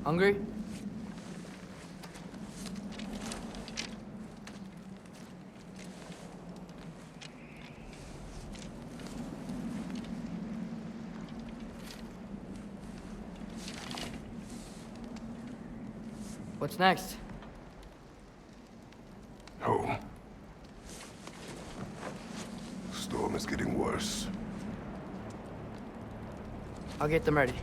Hungry? What's next? Home. Storm is getting worse. I'll get them ready.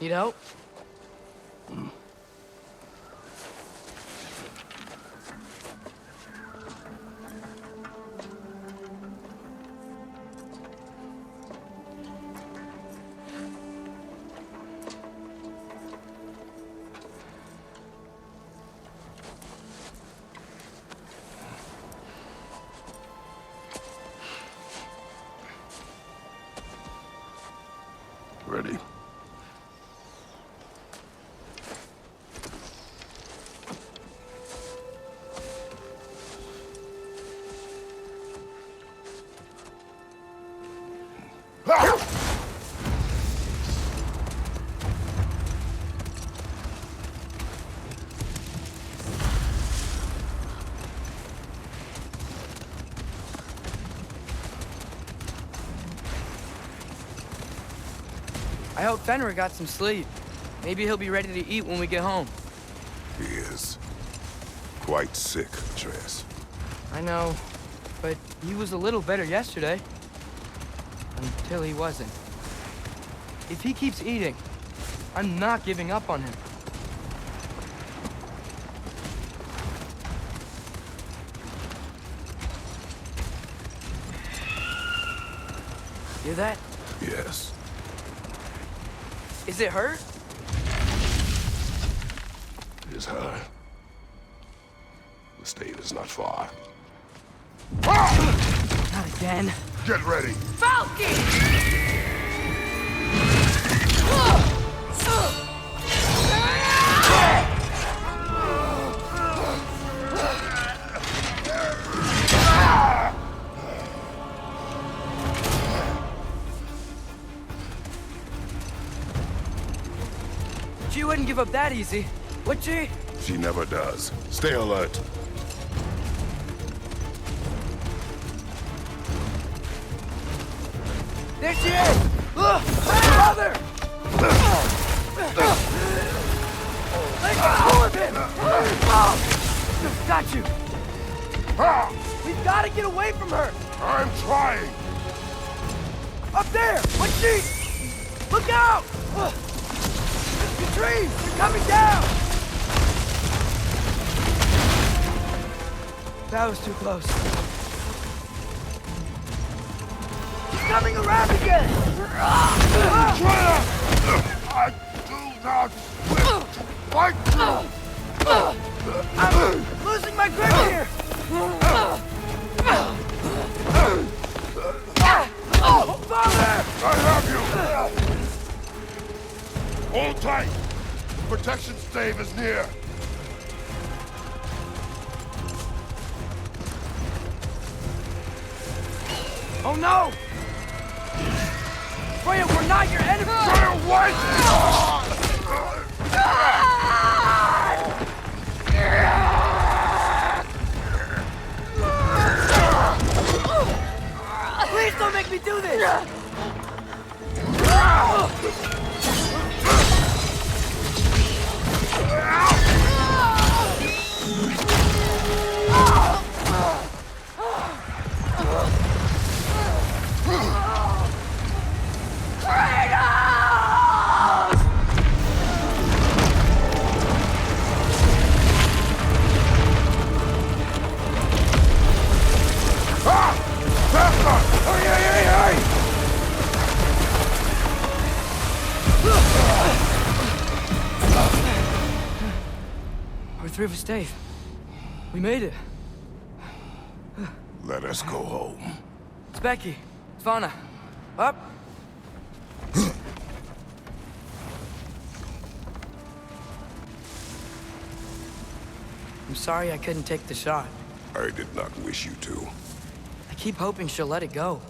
Need help? Ready. I hope Fenrir got some sleep. Maybe he'll be ready to eat when we get home. He is. Quite sick, Atreus. I know, but he was a little better yesterday. Until he wasn't. If he keeps eating, I'm not giving up on him. Hear that? Yes. Is it her? It is her. The state is not far. Not again. Get ready! Falcon! She wouldn't give up that easy, would she? She never does. Stay alert. There she is! Look! Brother! Let go of him! Got you! We've got to get away from her! I'm trying! Up there! What's she? Look out! The trees! They're coming down! That was too close. He's coming around again! I do not fight you! I'm losing my grip here! Father! I have you! Hold tight! Protection stave is near! Oh no! Freya, we're not your enemy! Freya, what? Please don't make let me do this! We're through for Stave. We made it. Let us go home. It's Becky. It's Vana. Up. I'm sorry I couldn't take the shot. I did not wish you to. I keep hoping she'll let it go.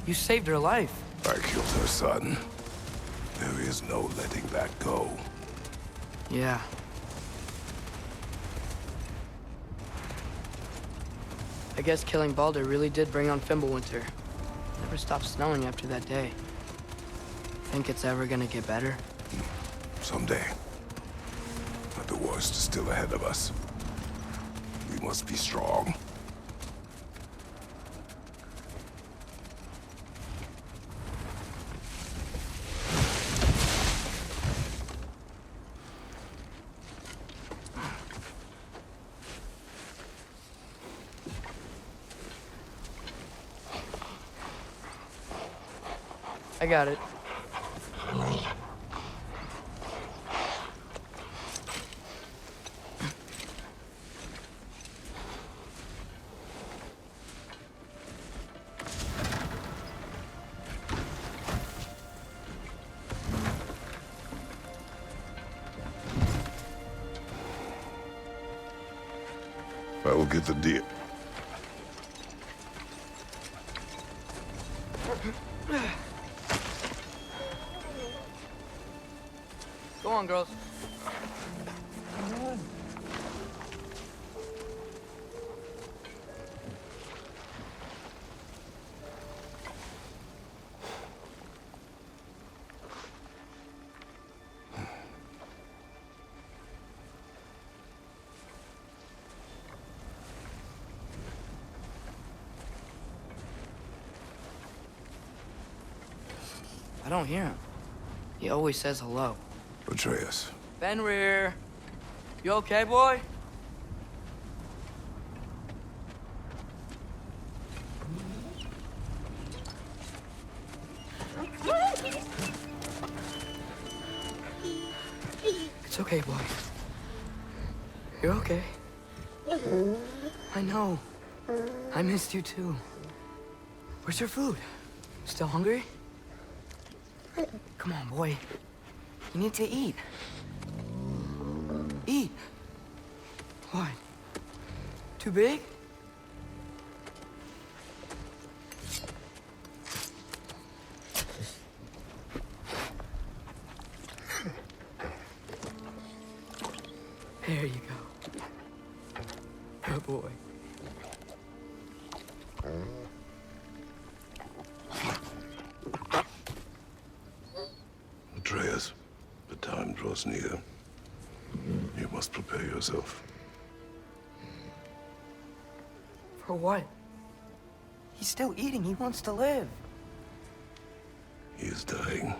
You saved her life. I killed her son. There is no letting that go. Yeah. I guess killing Baldur really did bring on Fimbulwinter. Never stopped snowing after that day. Think it's ever gonna get better? Someday. But the worst is still ahead of us. We must be strong. I got it. I will get the deal. Go on, girls. I don't hear him. He always says hello. Atreus. Fenrir. You okay, boy? It's okay, boy. You're okay. I know. I missed you too. Where's your food? Still hungry? Come on, boy. You need to eat. Eat. What? Too big? There you go. Good boy. Atreus, the time draws near. You must prepare yourself. For what? He's still eating. He wants to live. He is dying.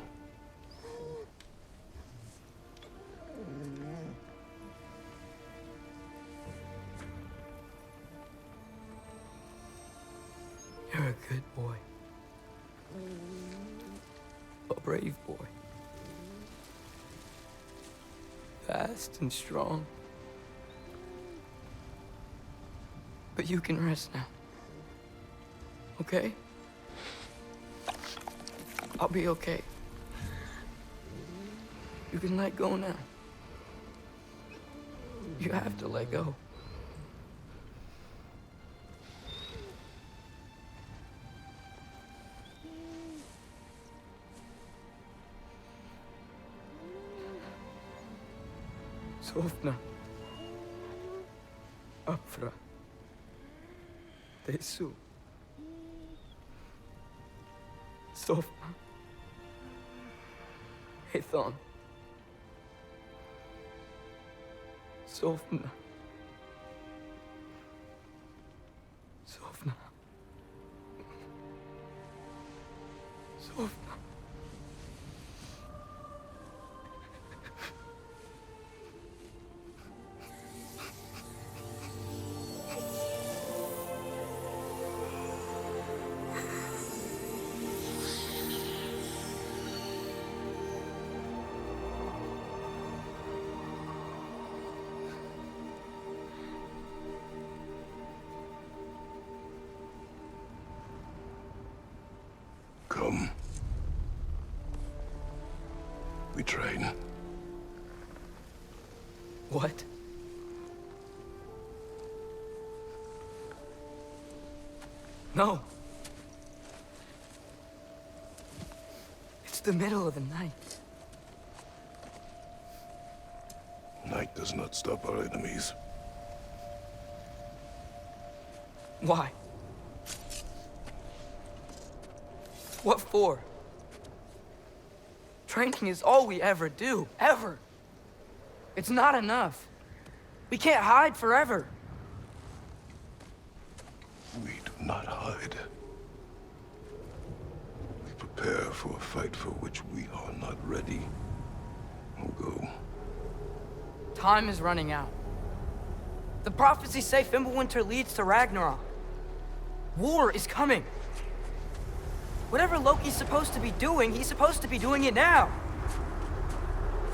You're a good boy. A brave boy. Fast and strong. But you can rest now. Okay? I'll be okay. You can let go now. You have to let go. Sofna. Uppfra. Det är så. Sofna. Hathon. Sofna. Sofna. Sofna. Come. We train. What? No. It's the middle of the night. Night does not stop our enemies. Why? What for? Training is all we ever do, ever. It's not enough. We can't hide forever. We do not hide. We prepare for a fight for which we are not ready. We'll go. Time is running out. The prophecies say Fimbulwinter leads to Ragnarok. War is coming. Whatever Loki's supposed to be doing, he's supposed to be doing it now.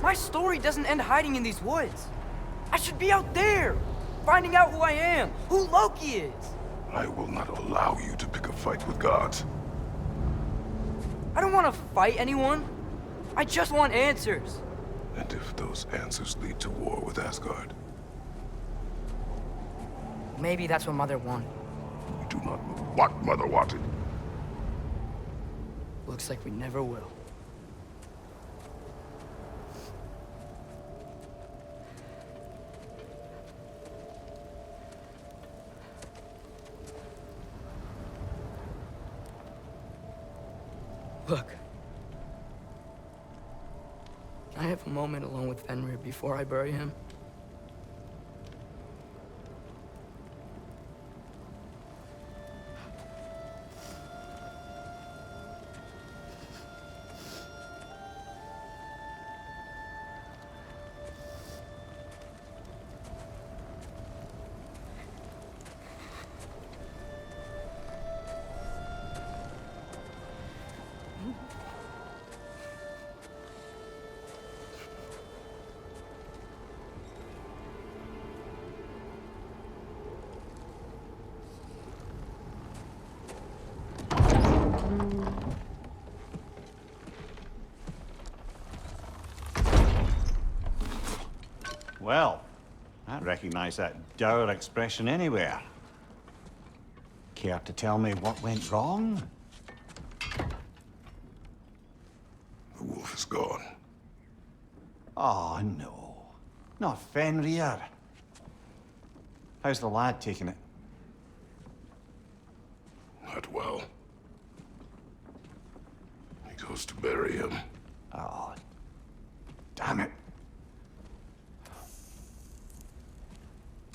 My story doesn't end hiding in these woods. I should be out there, finding out who I am, who Loki is. I will not allow you to pick a fight with gods. I don't want to fight anyone. I just want answers. And if those answers lead to war with Asgard? Maybe that's what Mother wanted. We do not know what Mother wanted. Looks like we never will. Look. Can I have a moment alone with Vanir before I bury him? Well, I recognize that dour expression anywhere. Care to tell me what went wrong? The wolf is gone. Oh, no. Not Fenrir. How's the lad taking it? Not well. He goes to bury him. Oh, damn it.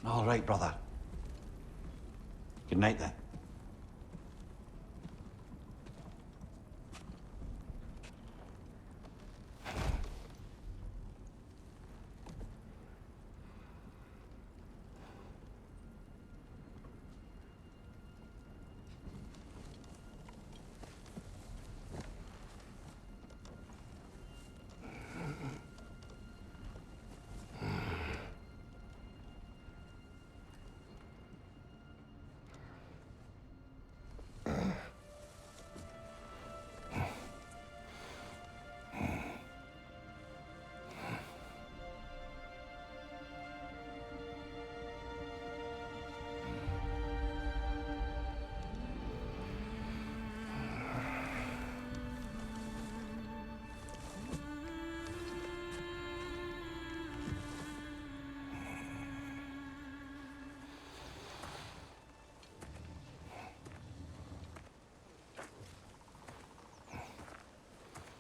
All right, brother. Good night, then.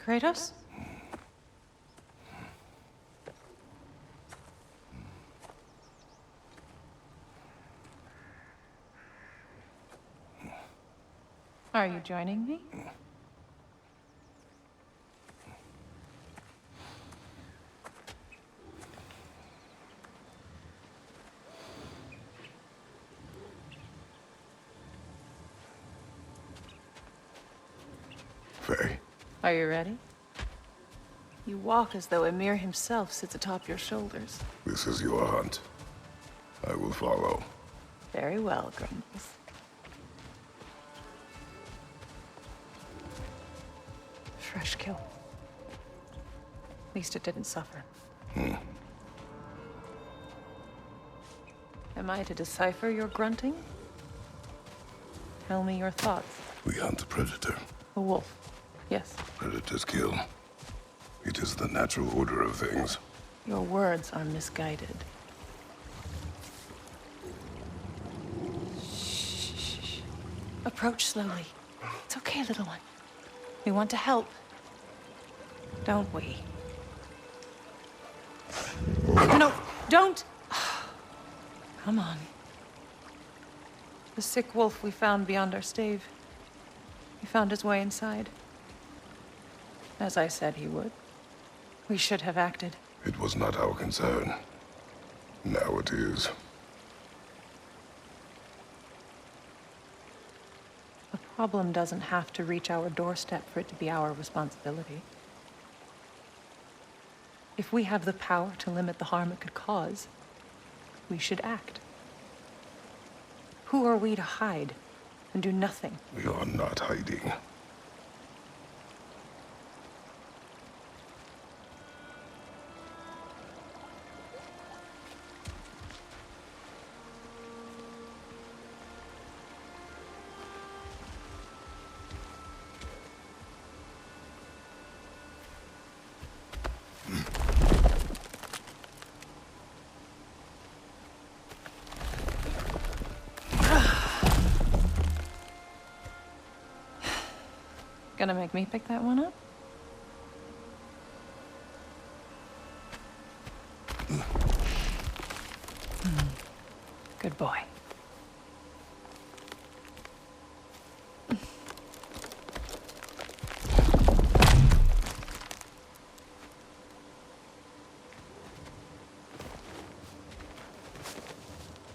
Kratos? Are you joining me? Faye, Are you ready? You walk as though Emir himself sits atop your shoulders. this is your hunt. I will follow. Very well, Grumbles. Fresh kill. At least it didn't suffer. Am I to decipher your grunting? Tell me your thoughts. We hunt a predator. A wolf. Yes. Predators kill. It is the natural order of things. Your words are misguided. Shh. Approach slowly. It's okay, little one. We want to help. Don't we? No, don't! Come on. The sick wolf we found beyond our stave. He found his way inside. As I said he would. We should have acted. It was not our concern. Now it is. The problem doesn't have to reach our doorstep for it to be our responsibility. If we have the power to limit the harm it could cause, we should act. Who are we to hide and do nothing? We are not hiding. Gonna make me pick that one up? Good boy.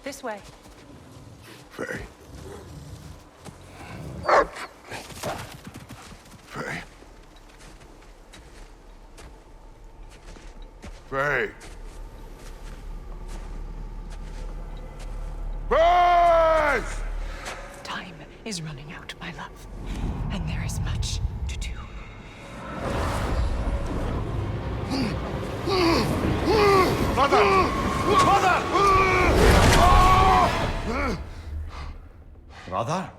This way. Faye. Faye. Faye. Faye! Time is running out, my love. And there is much to do. Mother! Mother! Brother?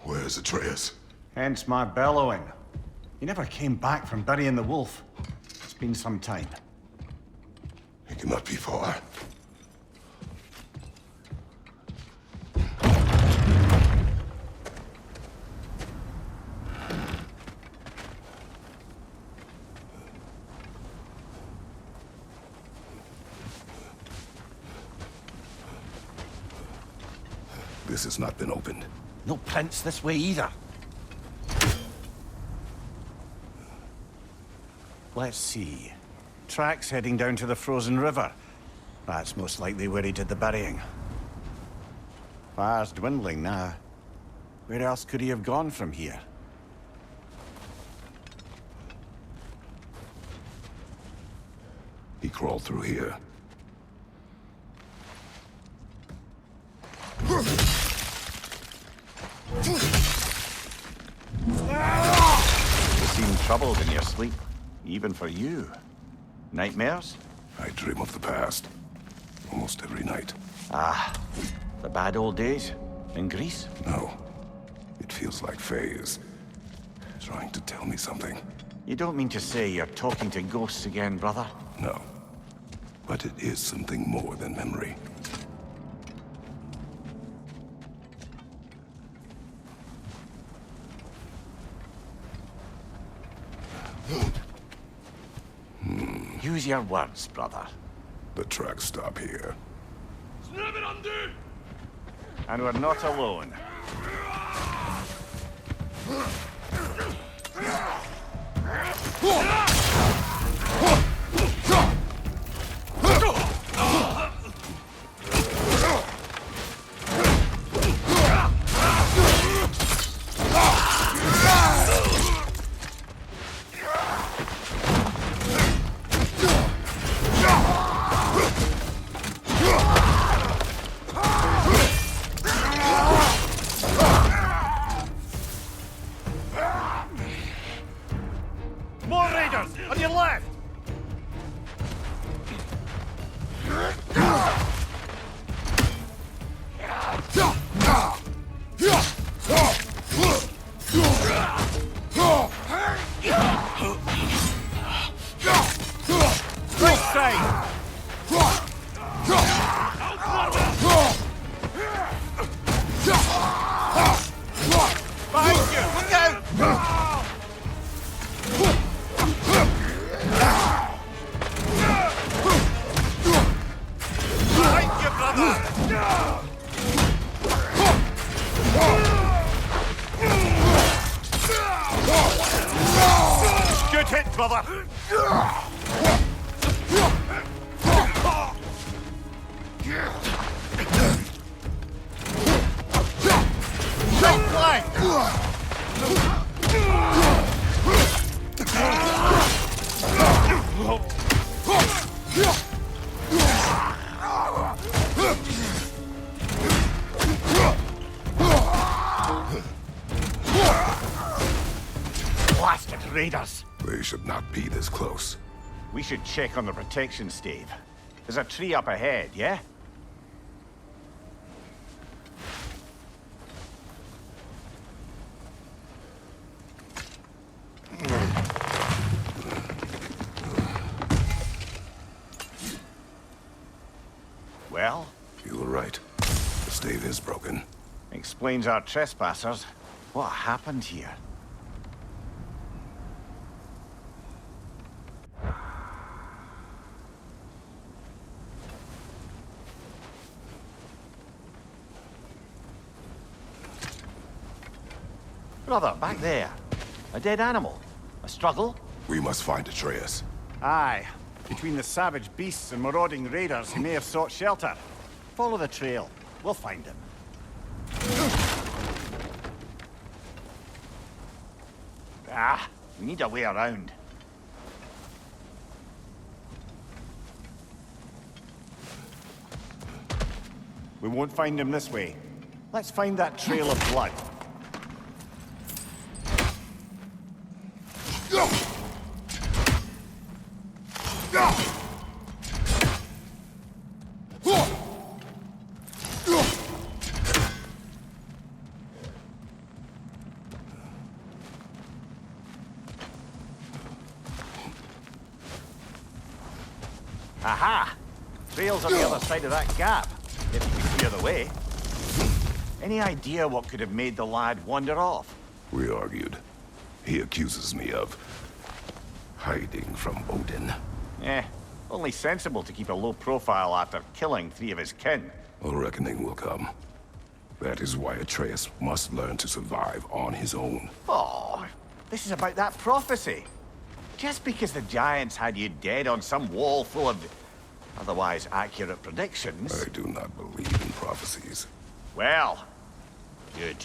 Where's Atreus? Hence my bellowing. He never came back from burying the wolf. It's been some time. He cannot be far. This has not been opened. No prints this way either. Let's see. Tracks heading down to the frozen river. That's most likely where he did the burying. Fire's dwindling now. Where else could he have gone from here? He crawled through here. You seem troubled in your sleep, even for you. Nightmares? I dream of the past. Almost every night. Ah, the bad old days in Greece? No. It feels like Faye is trying to tell me something. You don't mean to say you're talking to ghosts again, brother? No. But it is something more than memory. Use your words, brother. The tracks stop here. And we're not alone. More raiders! On your left! Right side! Behind you! Look out! Behind you, brother! Good hit, brother! Right flank! Blasted raiders! They should not be this close. We should check on the protection stave. There's a tree up ahead, yeah? Well? You were right. The stave is broken. Explains our trespassers. What happened here? Brother, back there. A dead animal. A struggle? We must find Atreus. Aye. Between the savage beasts and marauding raiders, he may have sought shelter. Follow the trail. We'll find him. We need a way around. We won't find him this way. Let's find that trail of blood. Aha! Trail's on the other side of that gap, if you can clear the way. Any idea what could have made the lad wander off? We argued. He accuses me of hiding from Odin. Only sensible to keep a low profile after killing 3 of his kin. A reckoning will come. That is why Atreus must learn to survive on his own. Oh, this is about that prophecy. Just because the giants had you dead on some wall full of otherwise accurate predictions. I do not believe in prophecies. Well, good.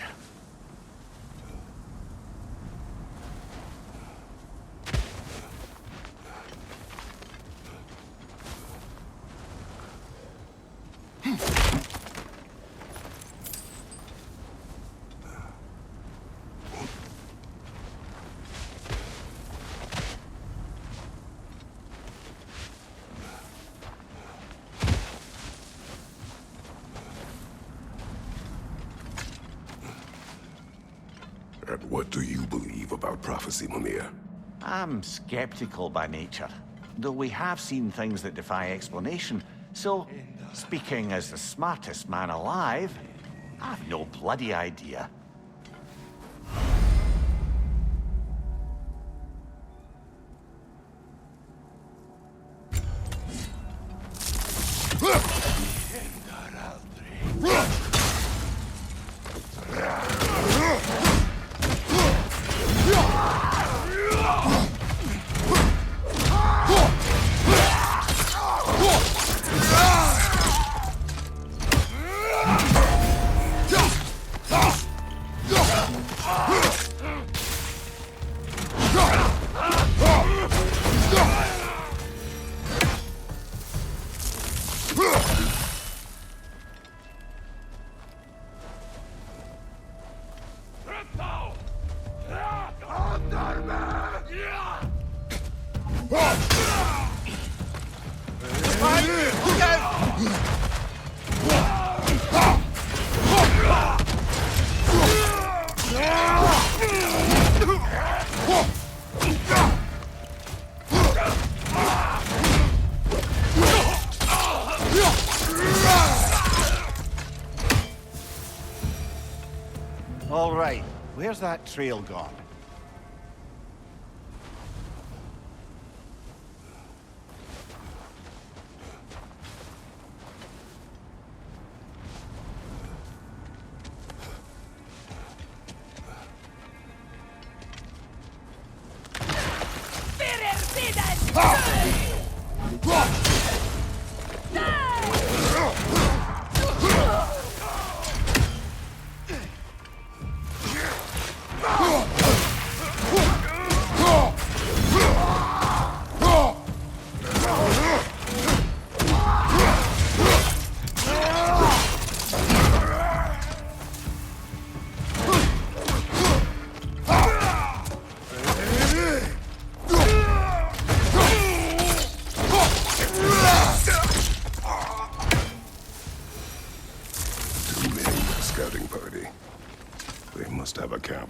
And what do you believe about prophecy, Mimir? I'm skeptical by nature, though we have seen things that defy explanation. So, speaking as the smartest man alive, I've no bloody idea. All right, where's that trail gone?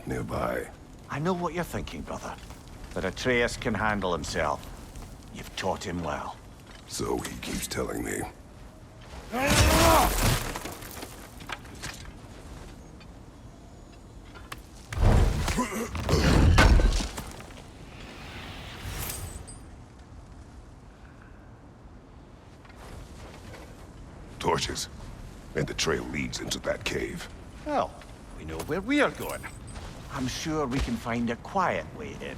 Nearby. I know what you're thinking, brother. But Atreus can handle himself. You've taught him well. So he keeps telling me. Torches. And the trail leads into that cave. Well, we know where we are going. I'm sure we can find a quiet way in.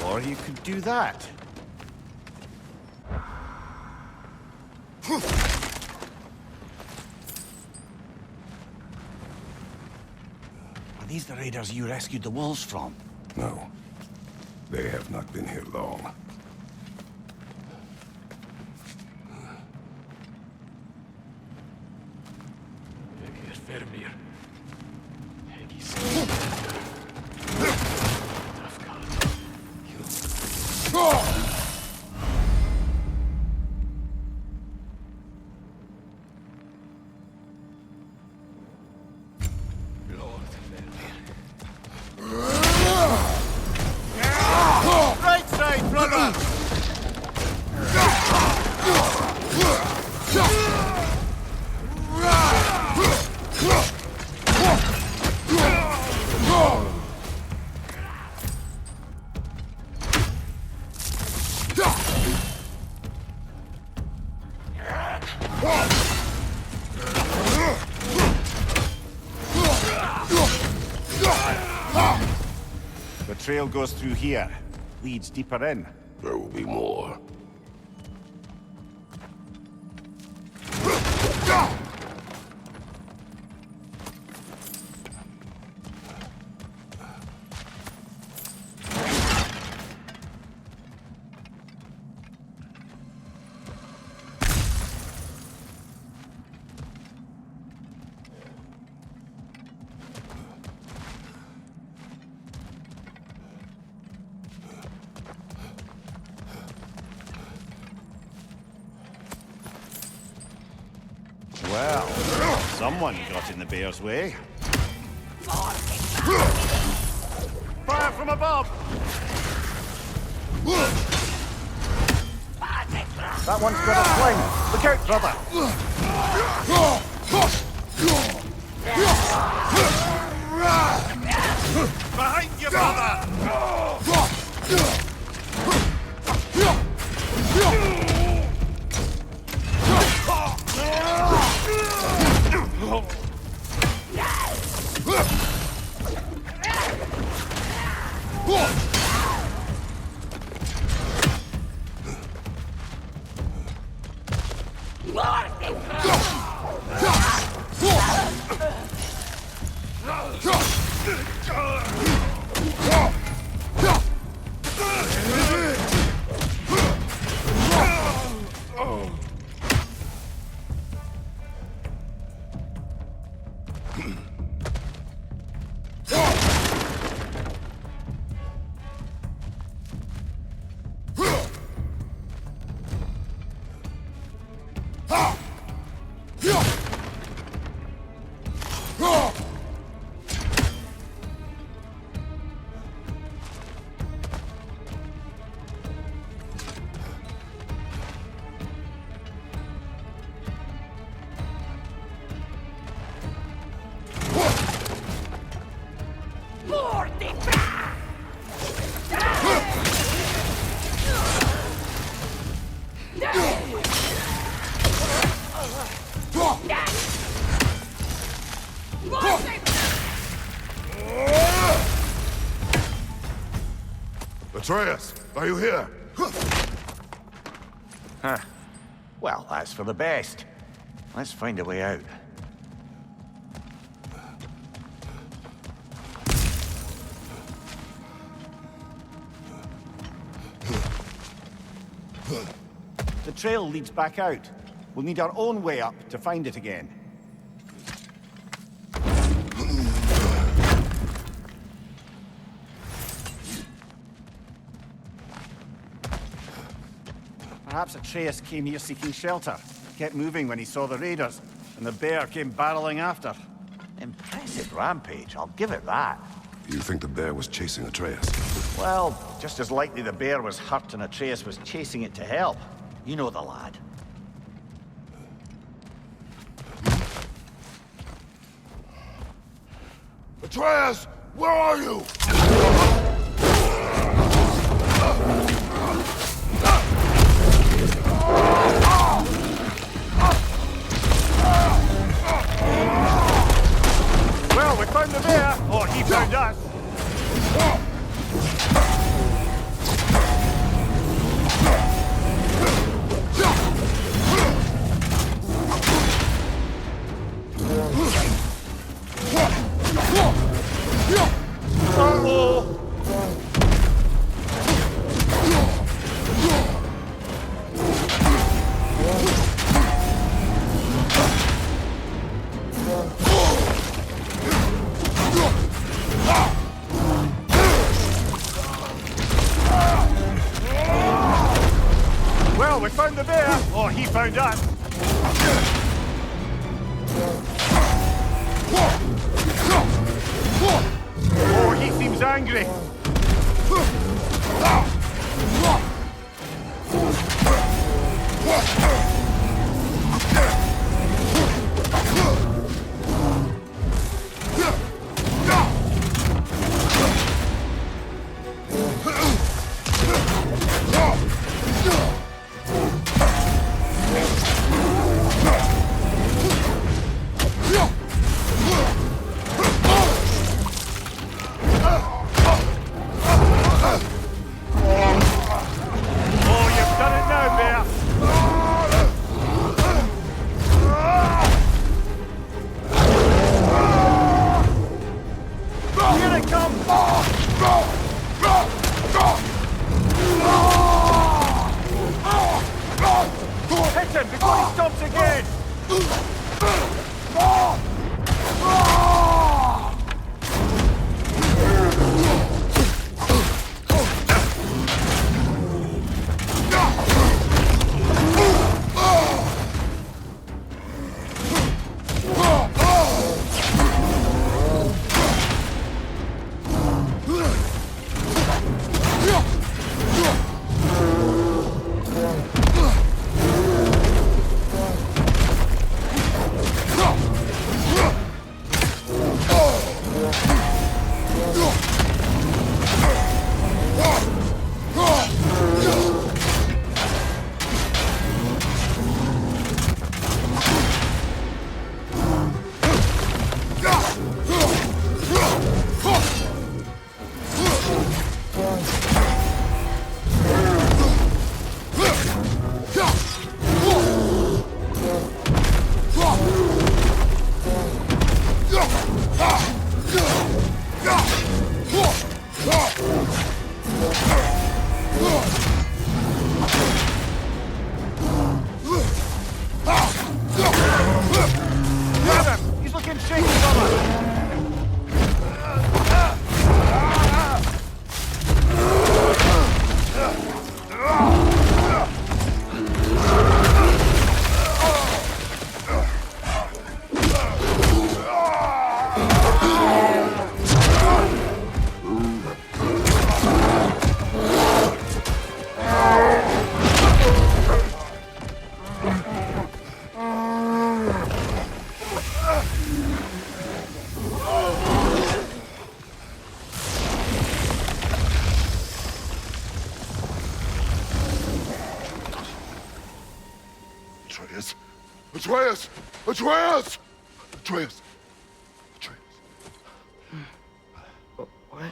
Or you could do that. Are these the raiders you rescued the wolves from? No. They have not been here long. The trail goes through here, leads deeper in. There will be more. Well, someone got in the bear's way. Fire from above! That one's got a sling. Look out, brother! Behind you, brother! Atreus, are you here? Huh. Well, that's for the best. Let's find a way out. The trail leads back out. We'll need our own way up to find it again. Perhaps Atreus came here seeking shelter. Kept moving when he saw the raiders, and the bear came barreling after. Impressive rampage, I'll give it that. You think the bear was chasing Atreus? Well, just as likely the bear was hurt and Atreus was chasing it to help. You know the lad. Atreus, where are you? Well, we found the bear, or he found us. Uh-oh! Well, we found the bear, or he found us. Oh, he seems angry. Atreus! Atreus! Atreus! Atreus! Atreus! What?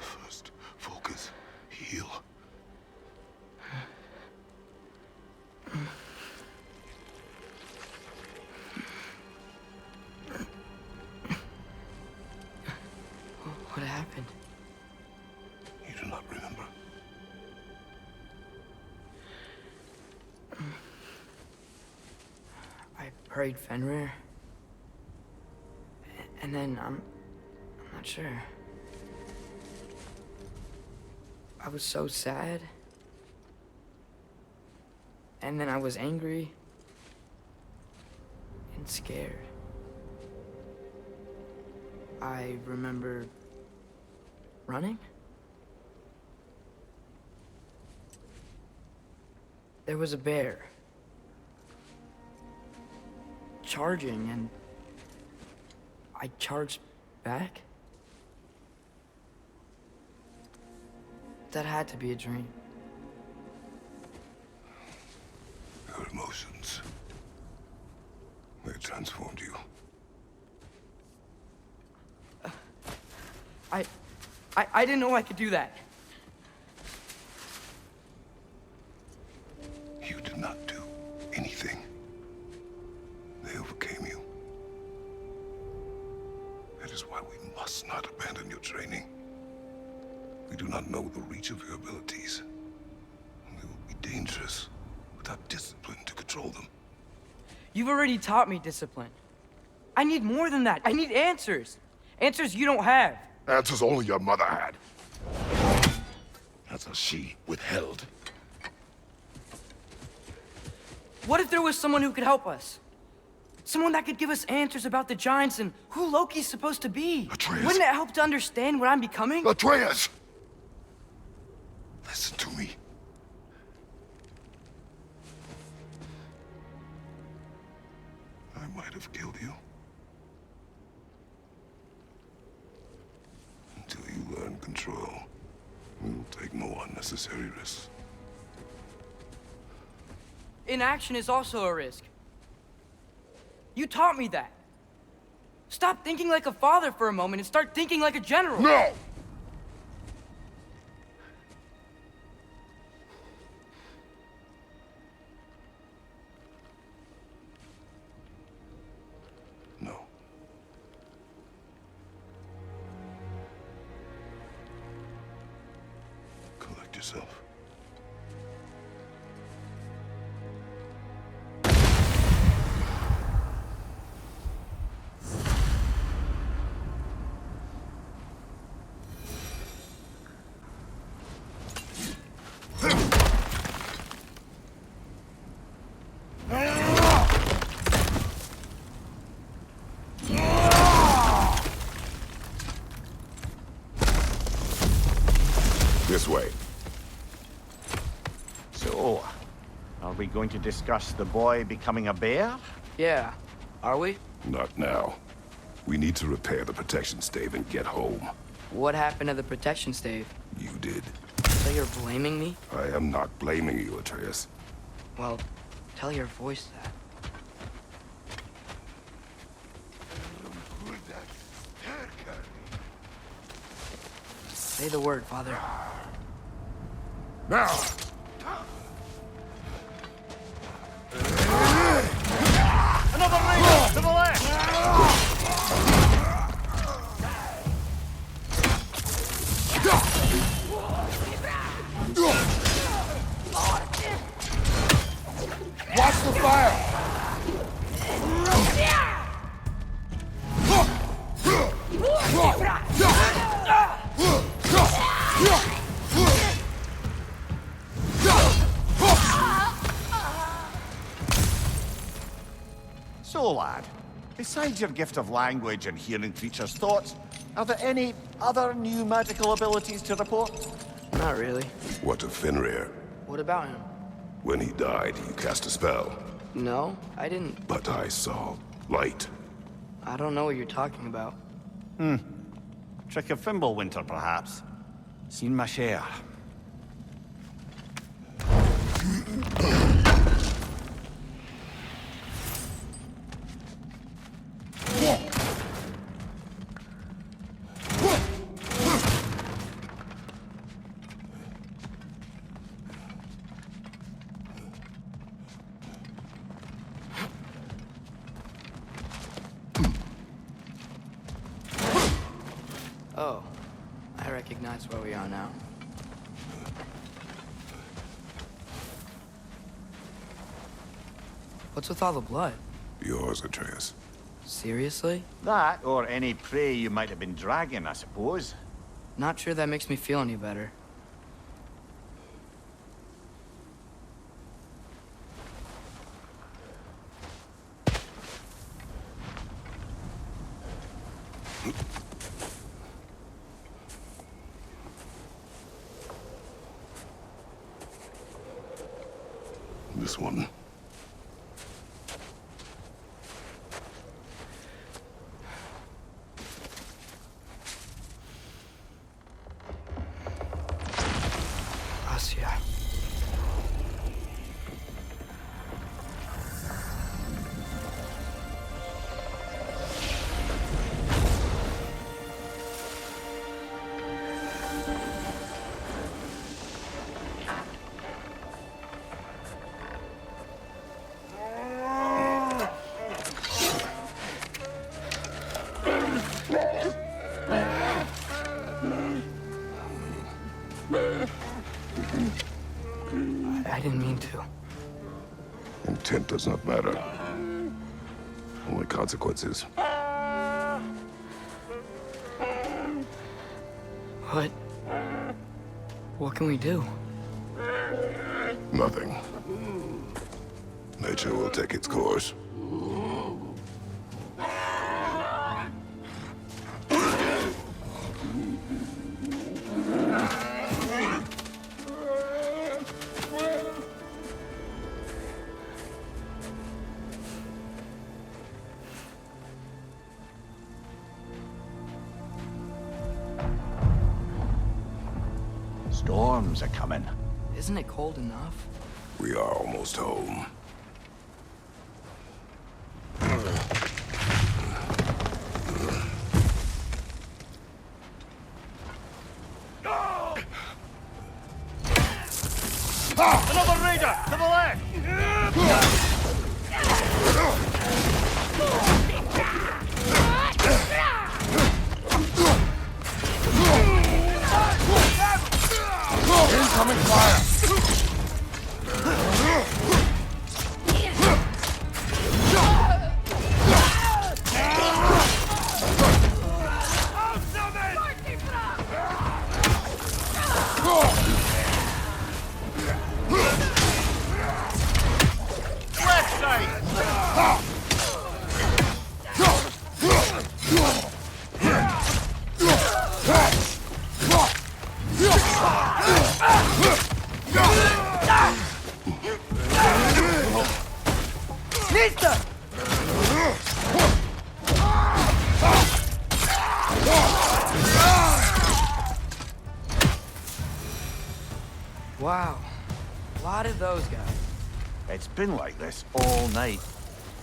First, focus. Heal. What happened? You do not remember. I prayed Fenrir. And then I'm not sure. I was so sad. And then I was angry. And scared. I remember running. There was a bear. Charging, and I charged back? That had to be a dream. Your emotions. They transformed you. I didn't know I could do that. You did not do anything. They overcame you. That is why we must not abandon your training. We do not know the reach of your abilities. They will be dangerous without discipline to control them. You've already taught me discipline. I need more than that. I need answers. Answers you don't have. Answers only your mother had. Answers she withheld. What if there was someone who could help us? Someone that could give us answers about the giants and who Loki's supposed to be. Atreus. Wouldn't it help to understand what I'm becoming? Atreus! Listen to me. I might have killed you. Until you learn control, we will take no unnecessary risks. Inaction is also a risk. You taught me that. Stop thinking like a father for a moment and start thinking like a general. No! No. Collect yourself. This way. So, are we going to discuss the boy becoming a bear? Yeah, are we? Not now. We need to repair the protection stave and get home. What happened to the protection stave? You did. So you're blaming me? I am not blaming you, Atreus. Well, tell your voice that. Say the word, Father. Now! Another ring! To the left! Watch the fire! So, lad, besides your gift of language and hearing creatures' thoughts, are there any other new magical abilities to report? Not really. What of Fenrir? What about him? When he died, you cast a spell. No, I didn't. But I saw light. I don't know what you're talking about. Trick of Fimbulwinter, perhaps? Seen my share. recognize where we are now. What's with all the blood? Yours, Atreus. Seriously? That, or any prey you might have been dragging, I suppose. Not sure that makes me feel any better. This one. Asya. I didn't mean to. Intent does not matter. Only consequences. What can we do? Nothing. Nature will take its course. Storms are coming. Isn't it cold enough? We are almost home. Another raider! To the left! Incoming fire! Left side! Wow. A lot of those guys. It's been like this all night.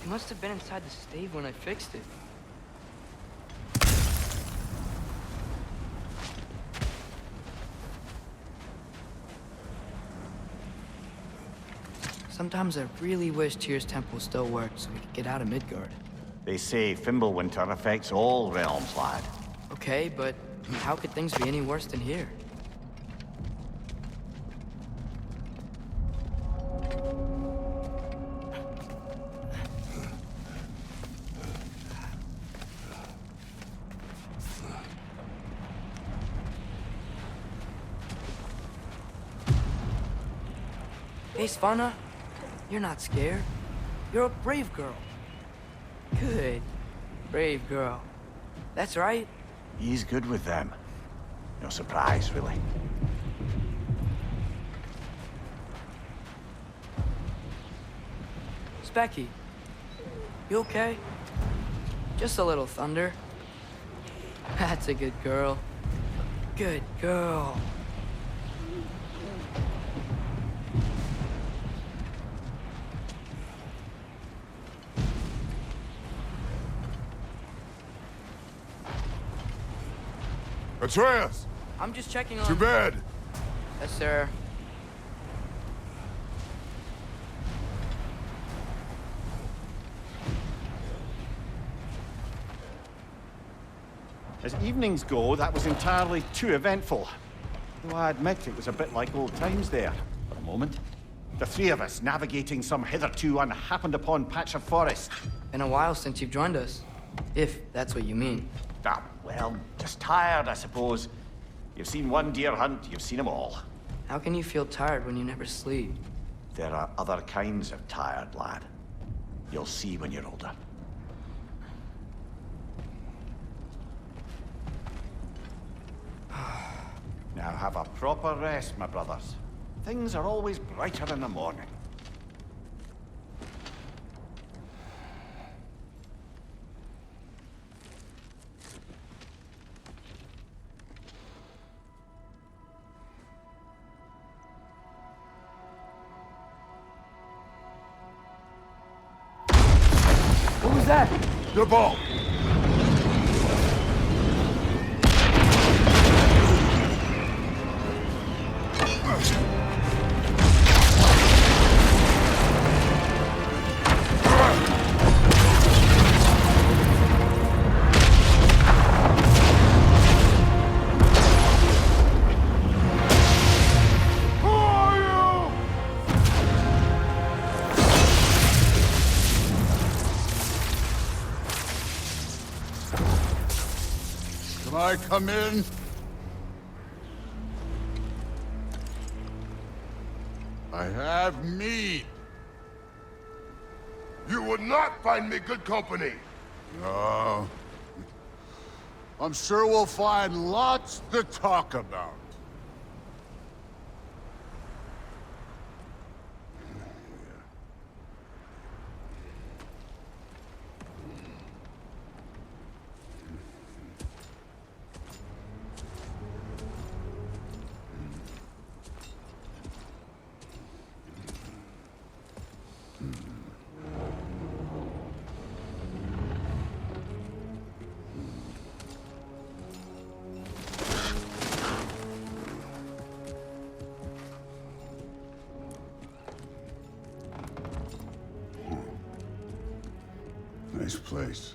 They must have been inside the stave when I fixed it. Sometimes I really wish Tyr's temple still worked so we could get out of Midgard. They say Fimbulwinter affects all realms, lad. Okay, but how could things be any worse than here? Hey, Svana, you're not scared. You're a brave girl. Good. Brave girl. That's right. He's good with them. No surprise, really. Specky, you okay? Just a little thunder. That's a good girl. Good girl. Atreus! I'm just checking on... To bed! Yes, sir. As evenings go, that was entirely too eventful. Though I admit it was a bit like old times there, for a moment. The three of us navigating some hitherto unhappened-upon patch of forest. Been a while since you've joined us. If that's what you mean. Ah, well, just tired, I suppose. You've seen one deer hunt, you've seen them all. How can you feel tired when you never sleep? There are other kinds of tired, lad. You'll see when you're older. Now have a proper rest, my brothers. Things are always brighter in the morning. What was that? Your ball! I come in? I have meat. You would not find me good company. No. I'm sure we'll find lots to talk about. Nice place.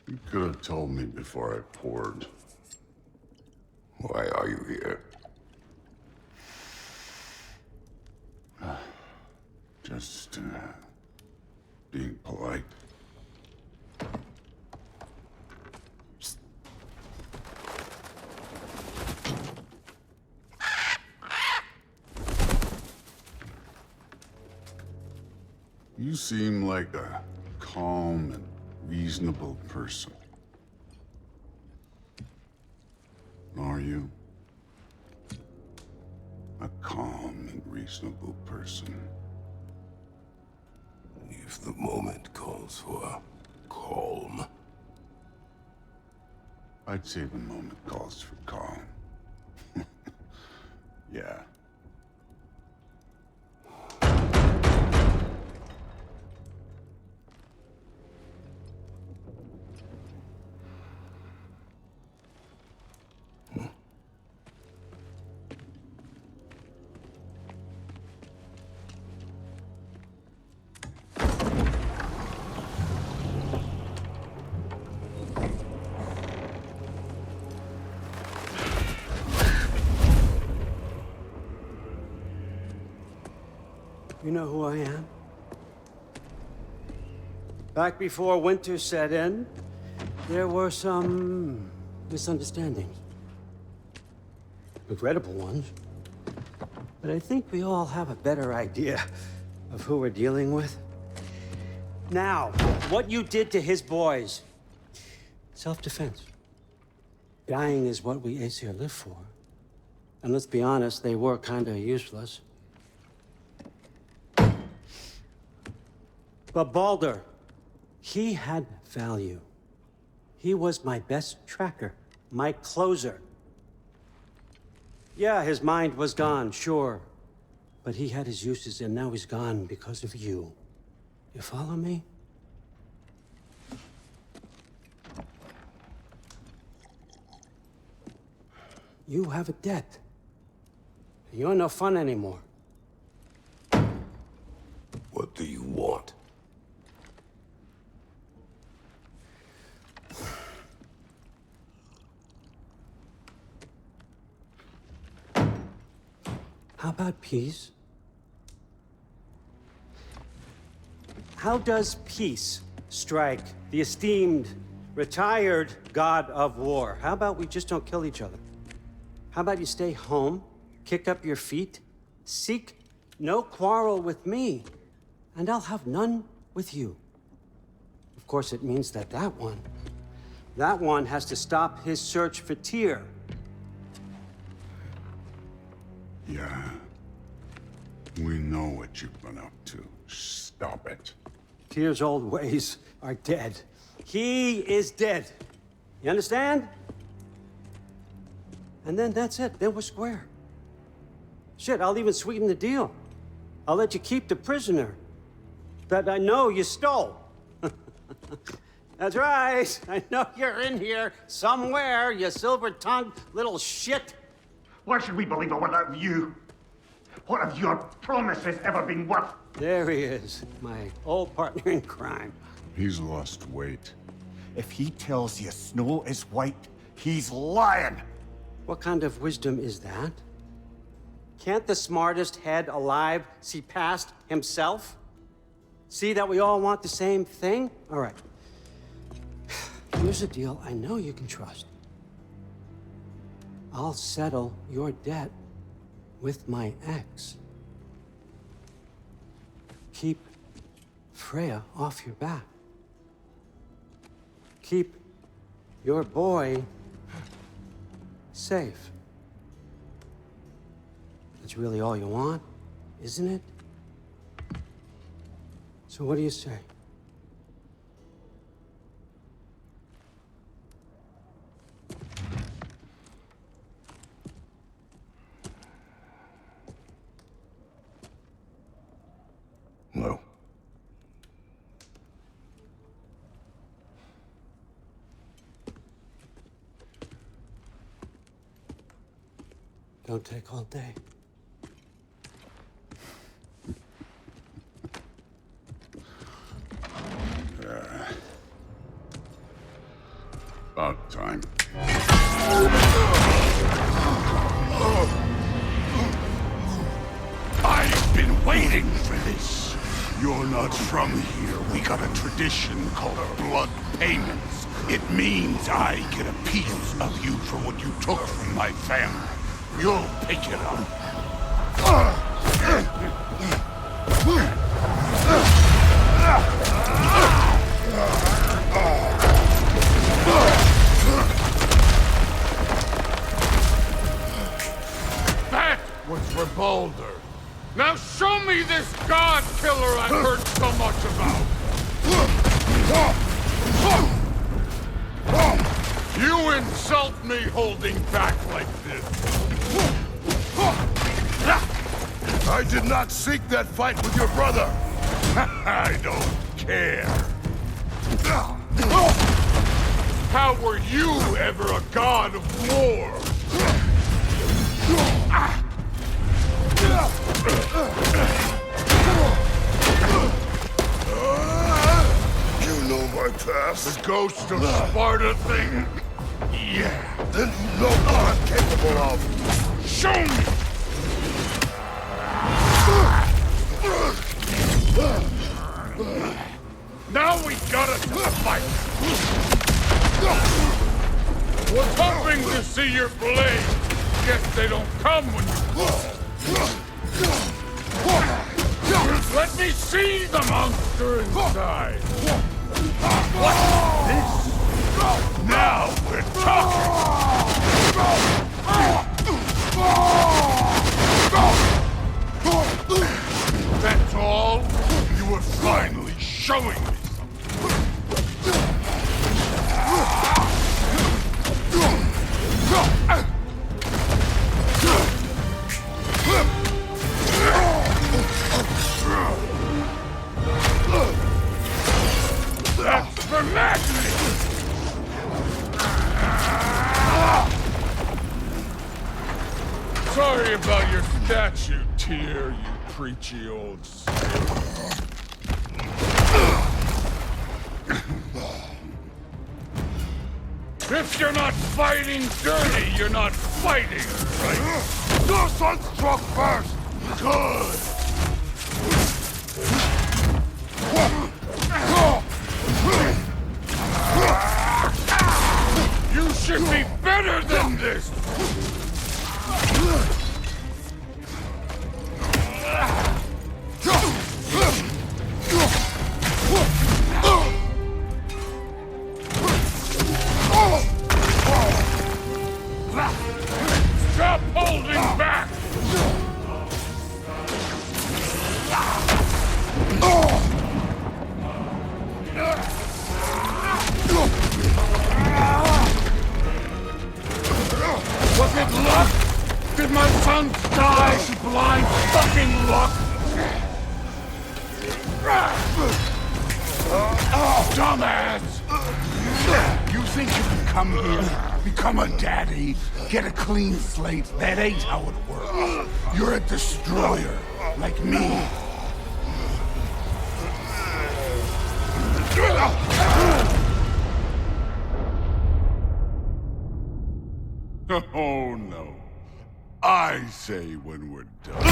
You could have told me before I poured. Why are you here? Just, being polite. You seem like a calm and reasonable person. Are you? A calm and reasonable person. If the moment calls for calm. I'd say the moment calls for calm. Yeah. You know who I am? Back before winter set in, there were some misunderstandings. Regrettable ones. But I think we all have a better idea of who we're dealing with. Now, what you did to his boys. Self-defense. Dying is what we Æsir live for. And let's be honest, they were kinda useless. But Baldur, he had value. He was my best tracker, my closer. Yeah, his mind was gone, sure. But he had his uses, and now he's gone because of you. You follow me? You have a debt. You're no fun anymore. What do you want? How about peace? How does peace strike the esteemed, retired god of war? How about we just don't kill each other? How about you stay home, kick up your feet, seek no quarrel with me, and I'll have none with you. Of course, it means that that one has to stop his search for Tyr. Yeah. We know what you've been up to. Stop it. Tyr's old ways are dead. He is dead. You understand? And then that's it. Then we're square. Shit, I'll even sweeten the deal. I'll let you keep the prisoner that I know you stole. That's right. I know you're in here somewhere, you silver-tongued little shit. Why should we believe a word of you? What have your promises ever been worth? There he is, my old partner in crime. He's lost weight. If he tells you snow is white, he's lying. What kind of wisdom is that? Can't the smartest head alive see past himself? See that we all want the same thing? All right. Here's a deal I know you can trust. I'll settle your debt with my ex. Keep Freya off your back. Keep your boy safe. That's really all you want, isn't it? So what do you say? No. Don't take all day. About time. I've been waiting for this. You're not from here. We got a tradition called blood payments. It means I get a piece of you for what you took from my family. You'll pick it up. That was for Baldur. Now show me this god killer I've heard so much about. You insult me holding back like this. I did not seek that fight with your brother. I don't care. How were you ever a god of war? You know my past. The ghost of Sparta thing? Yeah. Then you know what I'm capable of. Show me! Now we gotta fight! Was hoping to see your blade. Guess they don't come when you let me see the monster inside! What's this? Now we're talking! That's all? You were finally showing me That's for madness! Sorry about your statue, Tyr, you preachy old sailor. If you're not fighting dirty, you're not fighting, right? Your son struck first! Good! You should be better than this! Stop holding back! Was it luck? Did my son die to blind fucking luck? Dumbass! You think you can come here, become a daddy, get a clean slate? That ain't how it works. You're a destroyer, like me. Oh no. I say when we're done.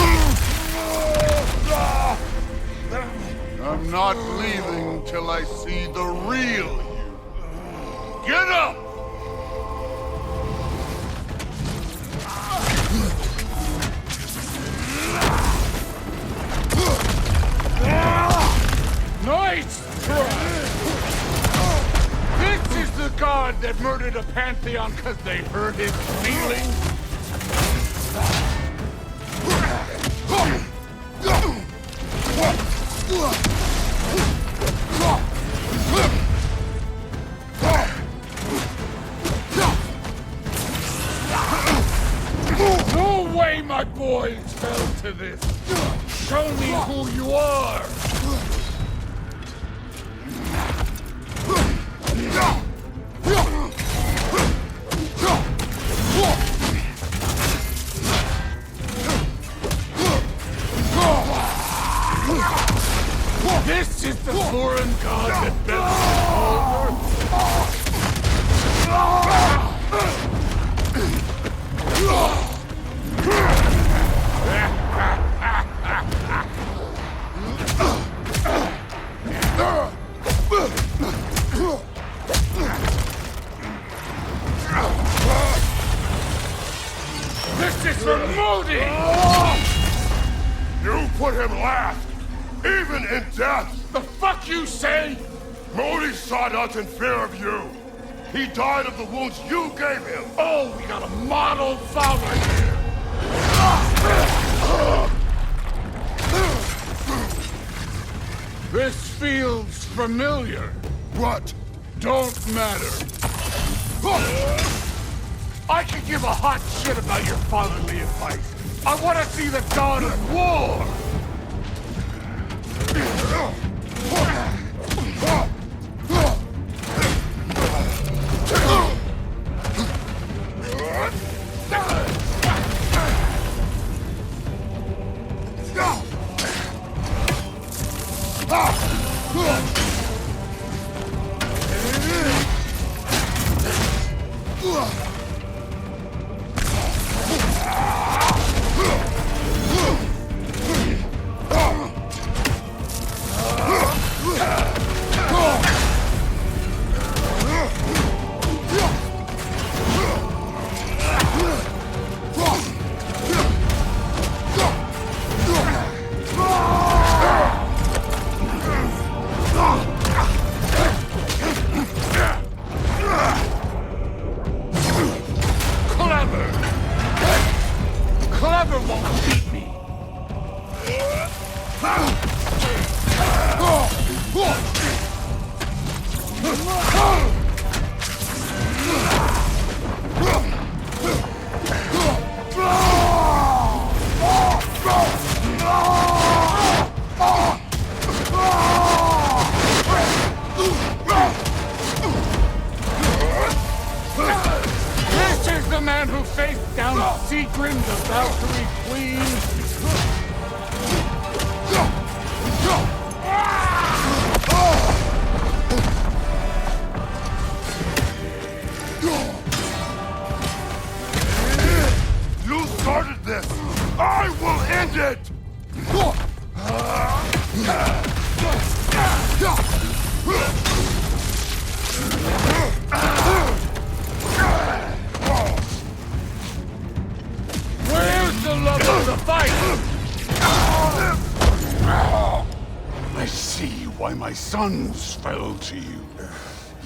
I'm not leaving till I see the real you. Get up! Nice try! This is the god that murdered a pantheon because they hurt his feelings? No way my boys fell to this! Show me who you are! This is the foreign god that bent This is for Modi! You put him last, even in death! The fuck you say? Modi sought out in fear of you. He died of the wounds you gave him. Oh, we got a model father here! This feels familiar. What? Don't matter. I could give a hot shit about your fatherly advice. I want to see the god of war! never won't beat me! This is the man who faced down Sigrid, the Valkyrie Queen. You started this! I will end it! Where's the love of the fight? I see why my sons fell to you.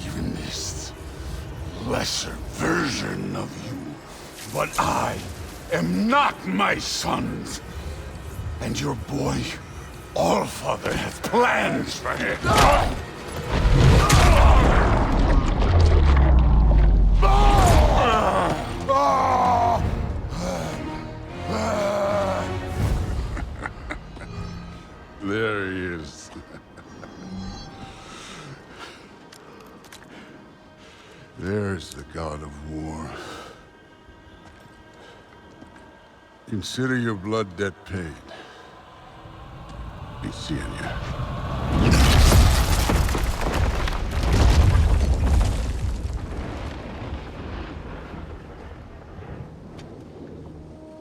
Even this lesser version of you. But I am not my sons. And your boy, Allfather, has plans for him. There he is. There's the god of war. Consider your blood debt paid. Be seeing you.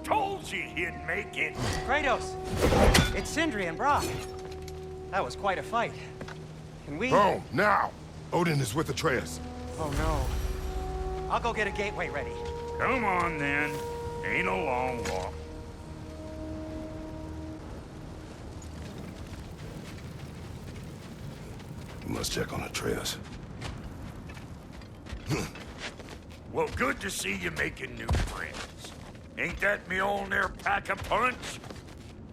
Told you he'd make it. Kratos! It's Sindri and Brock. That was quite a fight. Can we... Oh, now! Odin is with Atreus. Oh, no. I'll go get a gateway ready. Come on, then. Ain't a long walk. You must check on Atreus. Well, good to see you making new friends. Ain't that Mjolnir pack a punch?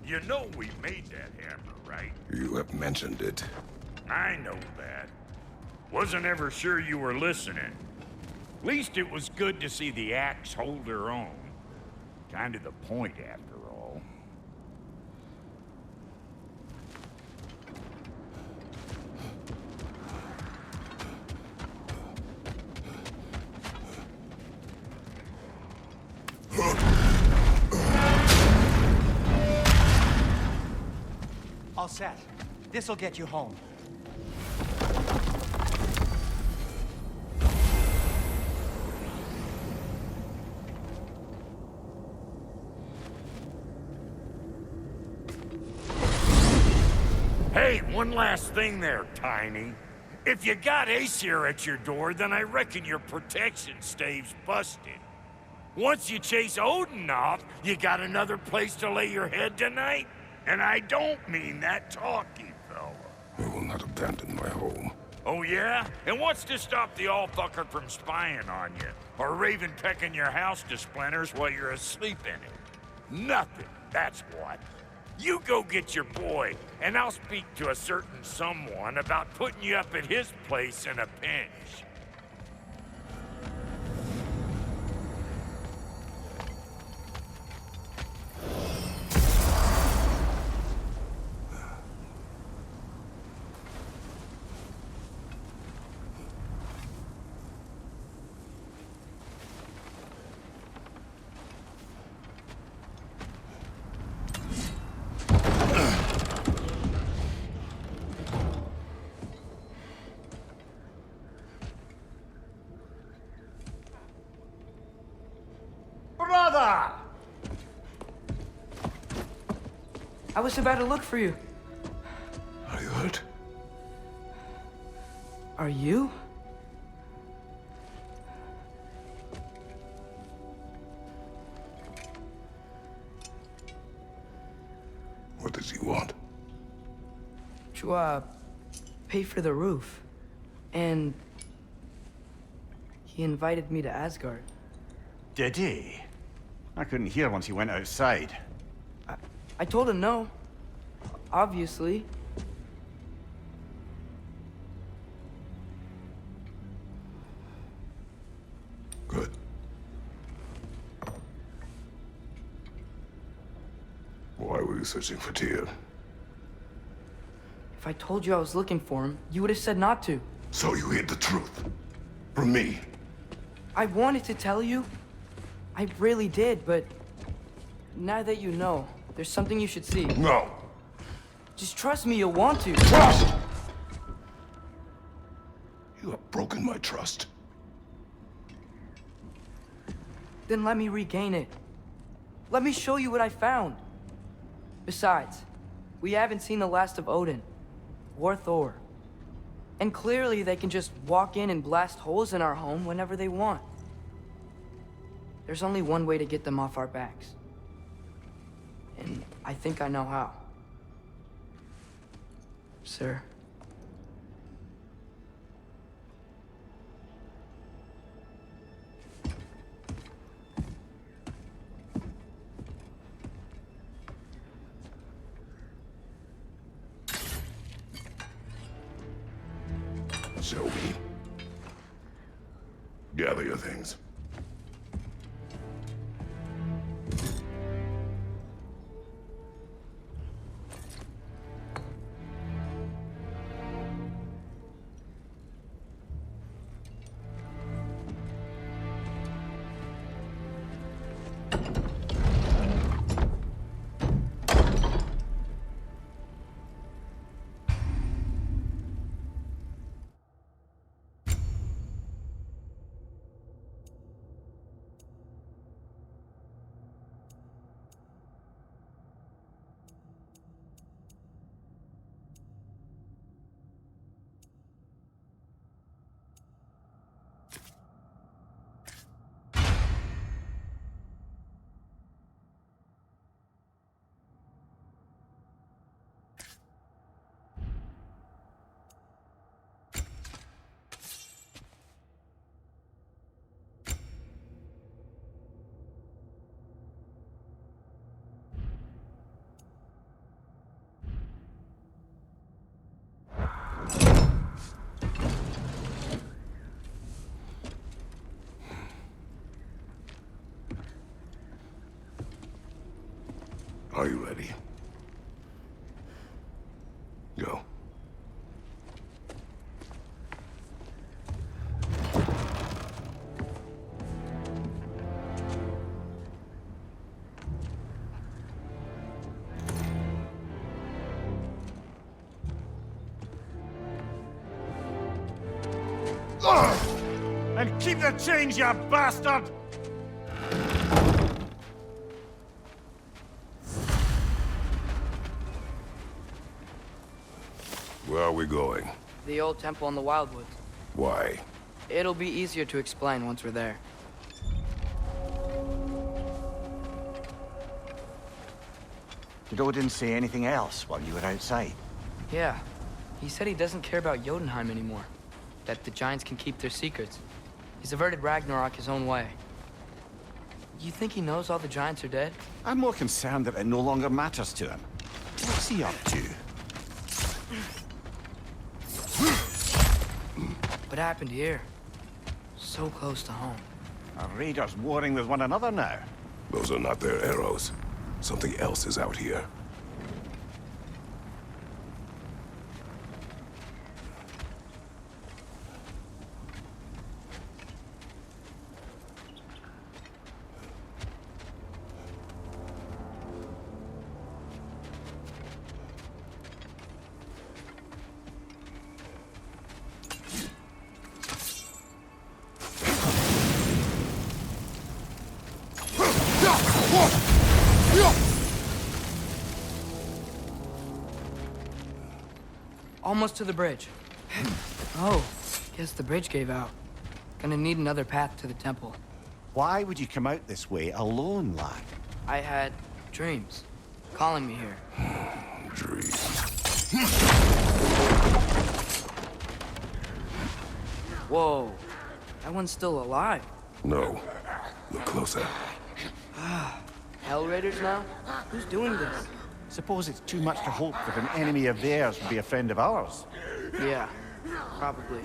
You know we made that hammer, right? You have mentioned it. I know that. Wasn't ever sure you were listening. Least it was good to see the axe hold her own. Kind of the point, after all. All set. This'll get you home. Hey, one last thing there, Tiny. If you got Æsir at your door, then I reckon your protection stave's busted. Once you chase Odin off, you got another place to lay your head tonight? And I don't mean that talky fella. I will not abandon my home. Oh yeah? And what's to stop the all-fucker from spying on you? Or Raven pecking your house to splinters while you're asleep in it? Nothing, that's what. You go get your boy, and I'll speak to a certain someone about putting you up at his place in a pinch. Brother! I was about to look for you. Are you hurt? Are you? What does he want? To, pay for the roof. And he invited me to Asgard. Did he? I couldn't hear once he went outside. I told him no. Obviously. Good. Why were you searching for Tyr? If I told you I was looking for him, you would have said not to. So you hid the truth. From me. I wanted to tell you. I really did, but now that you know, there's something you should see. No. Just trust me, you'll want to. Trust! You have broken my trust. Then let me regain it. Let me show you what I found. Besides, we haven't seen the last of Odin or Thor. And clearly they can just walk in and blast holes in our home whenever they want. There's only one way to get them off our backs. And I think I know how. Sir. Show me. Gather your things. Are you ready? Go. And keep the change, you bastard! Where are we going? The old temple in the Wildwoods. Why? It'll be easier to explain once we're there. Did Odin say anything else while you were outside? Yeah. He said he doesn't care about Jotunheim anymore. That the giants can keep their secrets. He's averted Ragnarok his own way. You think he knows all the giants are dead? I'm more concerned that it no longer matters to him. What's he up to? What happened here? So close to home. Our raiders warring with one another now. Those are not their arrows. Something else is out here. Almost to the bridge. Oh, guess the bridge gave out. Gonna need another path to the temple. Why would you come out this way alone, lad? I had dreams calling me here. Dreams. Whoa, that one's still alive. No. Look closer. Hell Raiders now? Who's doing this? Suppose it's too much to hope that an enemy of theirs would be a friend of ours. Yeah, probably.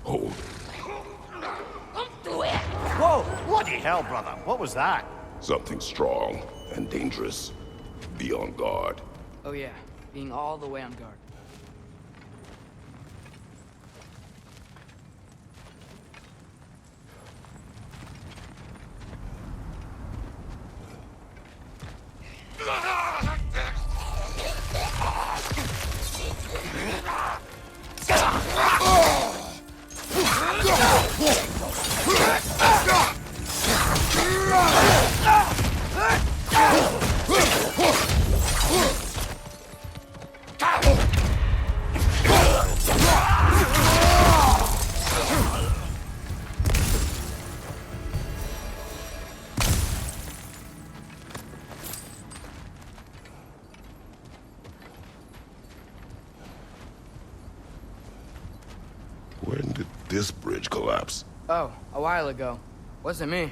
Hold. Whoa! Bloody hell, brother. What was that? Something strong and dangerous. Be on guard. Oh yeah, being all the way on guard. When did this bridge collapse? Oh, a while ago. Wasn't me.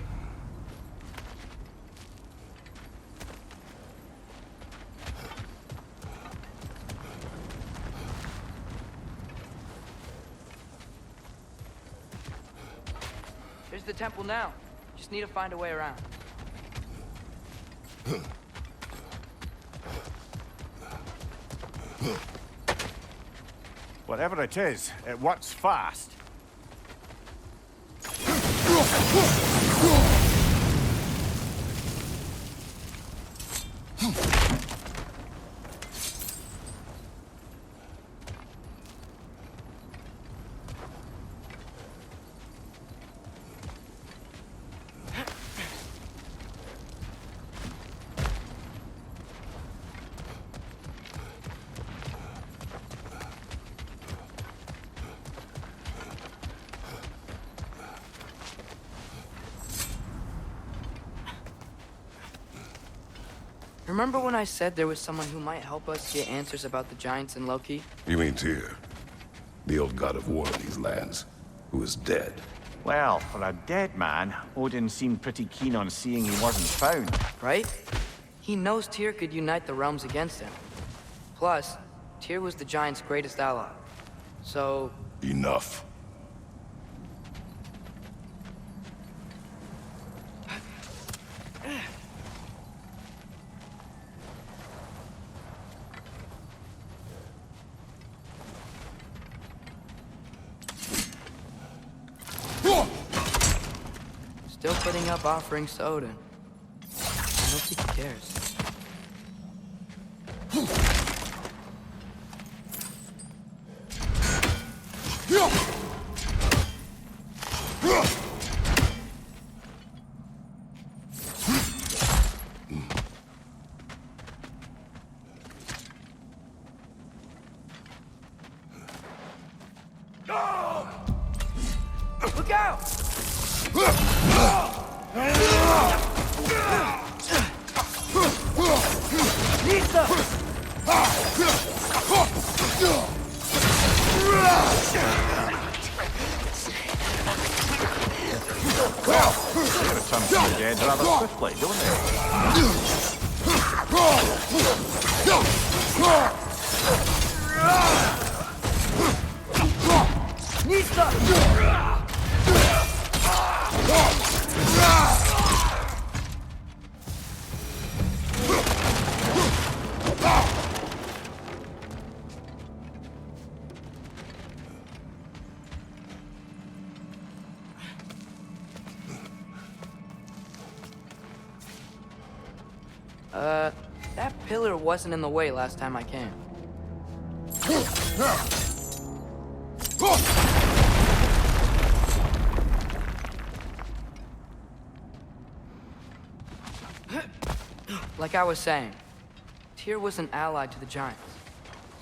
Here's the temple now. Just need to find a way around. Whatever it is, it works fast. Remember when I said there was someone who might help us get answers about the giants and Loki? You mean Tyr? The old god of war in these lands, who is dead. Well, for a dead man, Odin seemed pretty keen on seeing he wasn't found. Right? He knows Tyr could unite the realms against him. Plus, Tyr was the giants' greatest ally. So... Enough. Still putting up offerings to Odin. I don't think he cares. Look out! Well, they return from the dead rather swiftly, don't That pillar wasn't in the way last time I came. Like I was saying, Tyr was an ally to the giants,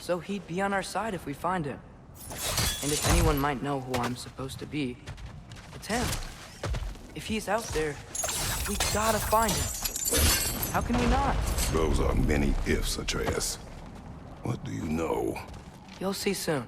so he'd be on our side if we find him. And if anyone might know who I'm supposed to be, it's him. If he's out there, we gotta find him. How can we not? Those are many ifs, Atreus. What do you know? You'll see soon.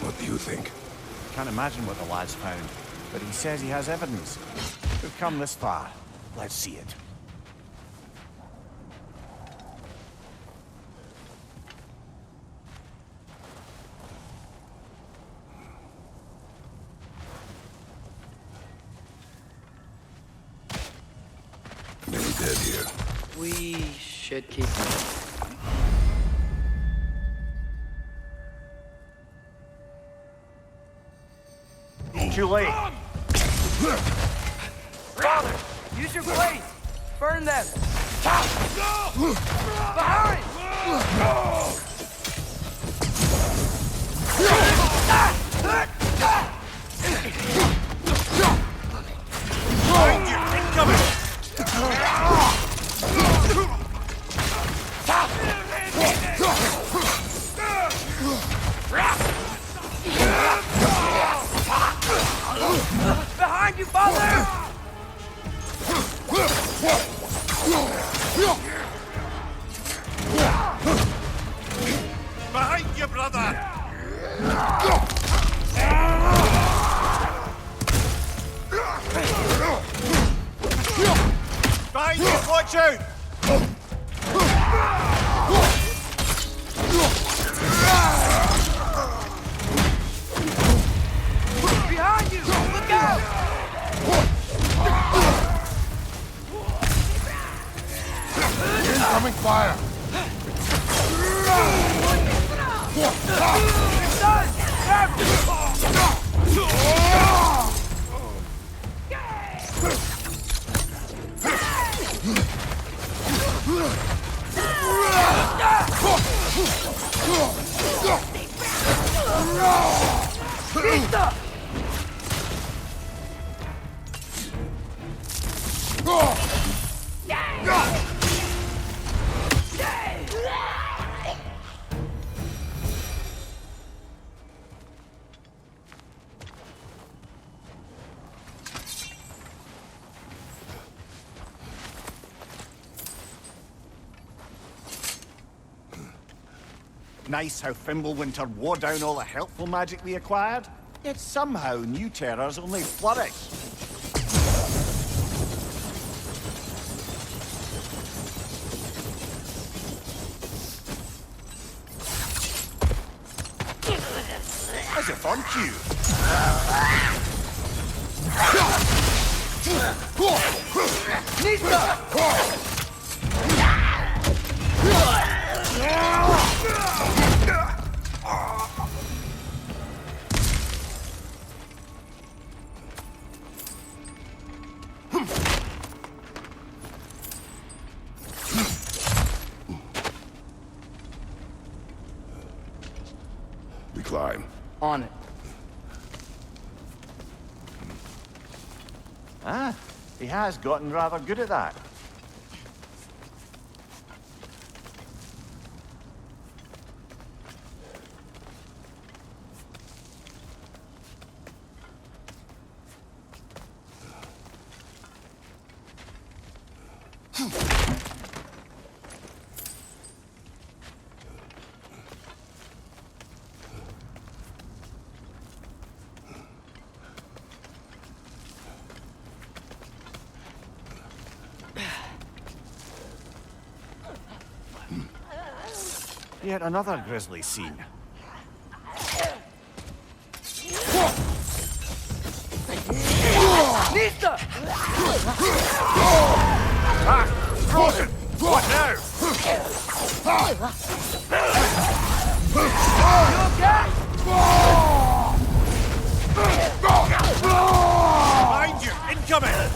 What do you think? Can't imagine what the lad's found, but he says he has evidence. We've come this far. Let's see it. Many dead here. We should keep them. Too late. Father, use your blades! Burn them! Behind! Behind you! Incoming! Behind you, Father! Behind you, brother! Behind you, watch out! Behind you! Look out! Incoming fire! Nice how Fimbulwinter wore down all the helpful magic we acquired, yet somehow new terrors only flourish. As if on cue. We climb. On it. Ah, he has gotten rather good at that. Yet another grisly scene. Nista! Ah! Frozen! What now? You okay? Behind you! Incoming!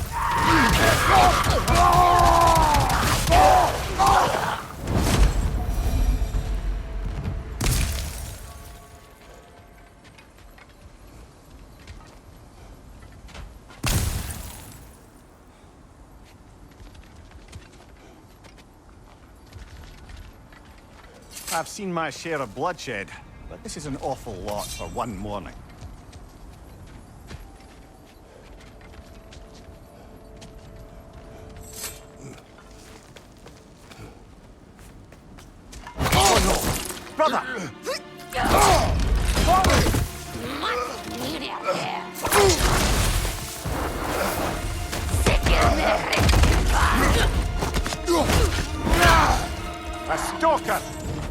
I've seen my share of bloodshed, but this is an awful lot for one morning. Oh no! Brother! A stalker!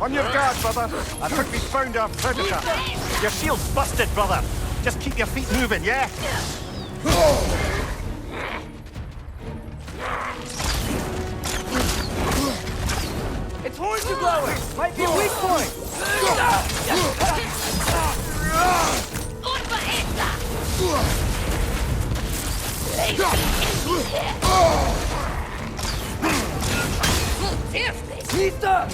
On your guard, brother! I think we found our predator! Your shield's busted, brother! Just keep your feet moving, yeah? Its horns are glowing! Might be a weak point! Nista!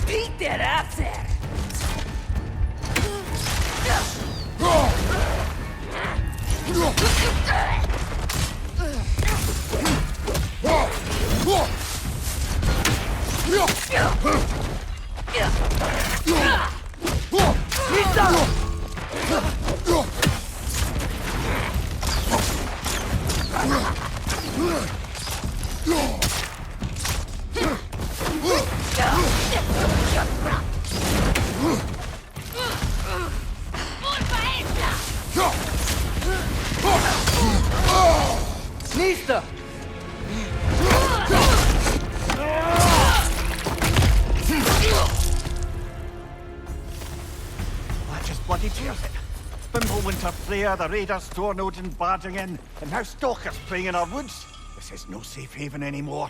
Beat that up there! Nista! That just bloody tears it. Fimbulwinter, Freya, the raiders, Thor and Odin barging in, and now stalkers playing in our woods. This is no safe haven anymore.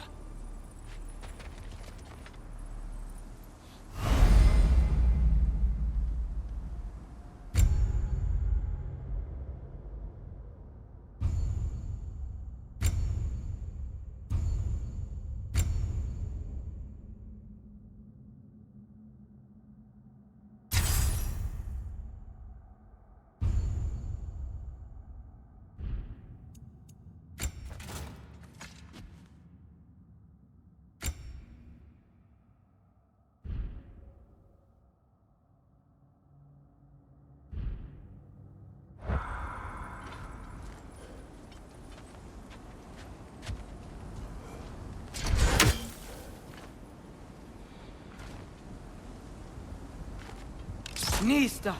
Nista!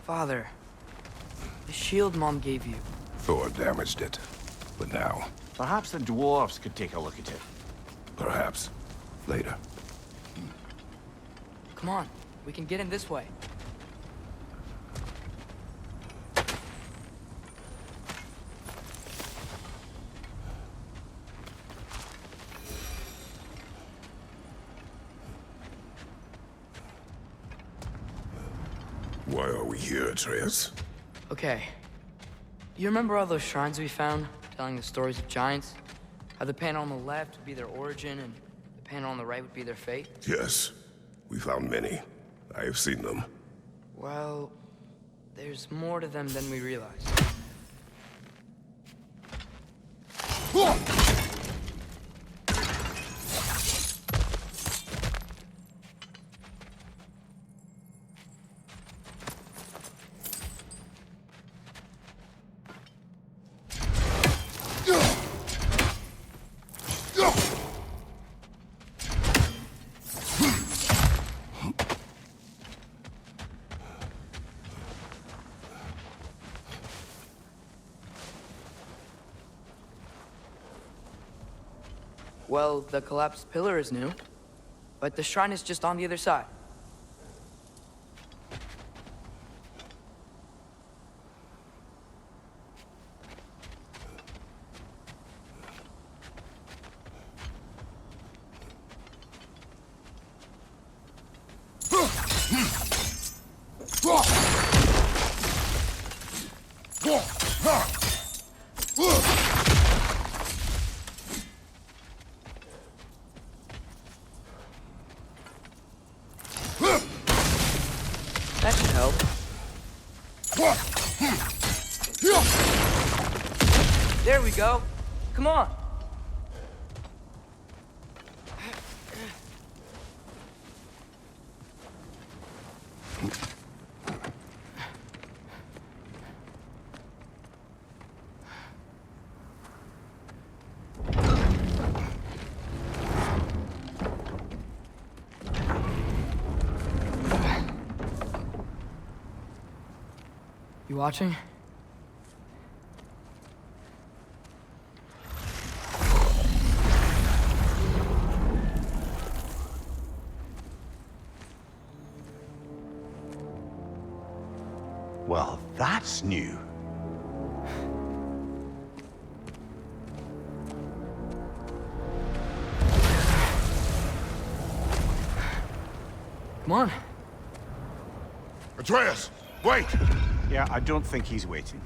Father, the shield Mom gave you. Thor damaged it. But now, Perhaps the dwarves could take a look at it. perhaps, later. Come on, we can get in this way. Why are we here, Atreus? Okay. You remember all those shrines we found? telling the stories of giants. How the panel on the left would be their origin, and the panel on the right would be their fate. Yes, we found many. I have seen them. Well, there's more to them than we realize. Well, the collapsed pillar is new, but the shrine is just on the other side. That should help. There we go. Come on. You watching? Well, that's new. Come on. Atreus, wait! Yeah, I don't think he's waiting.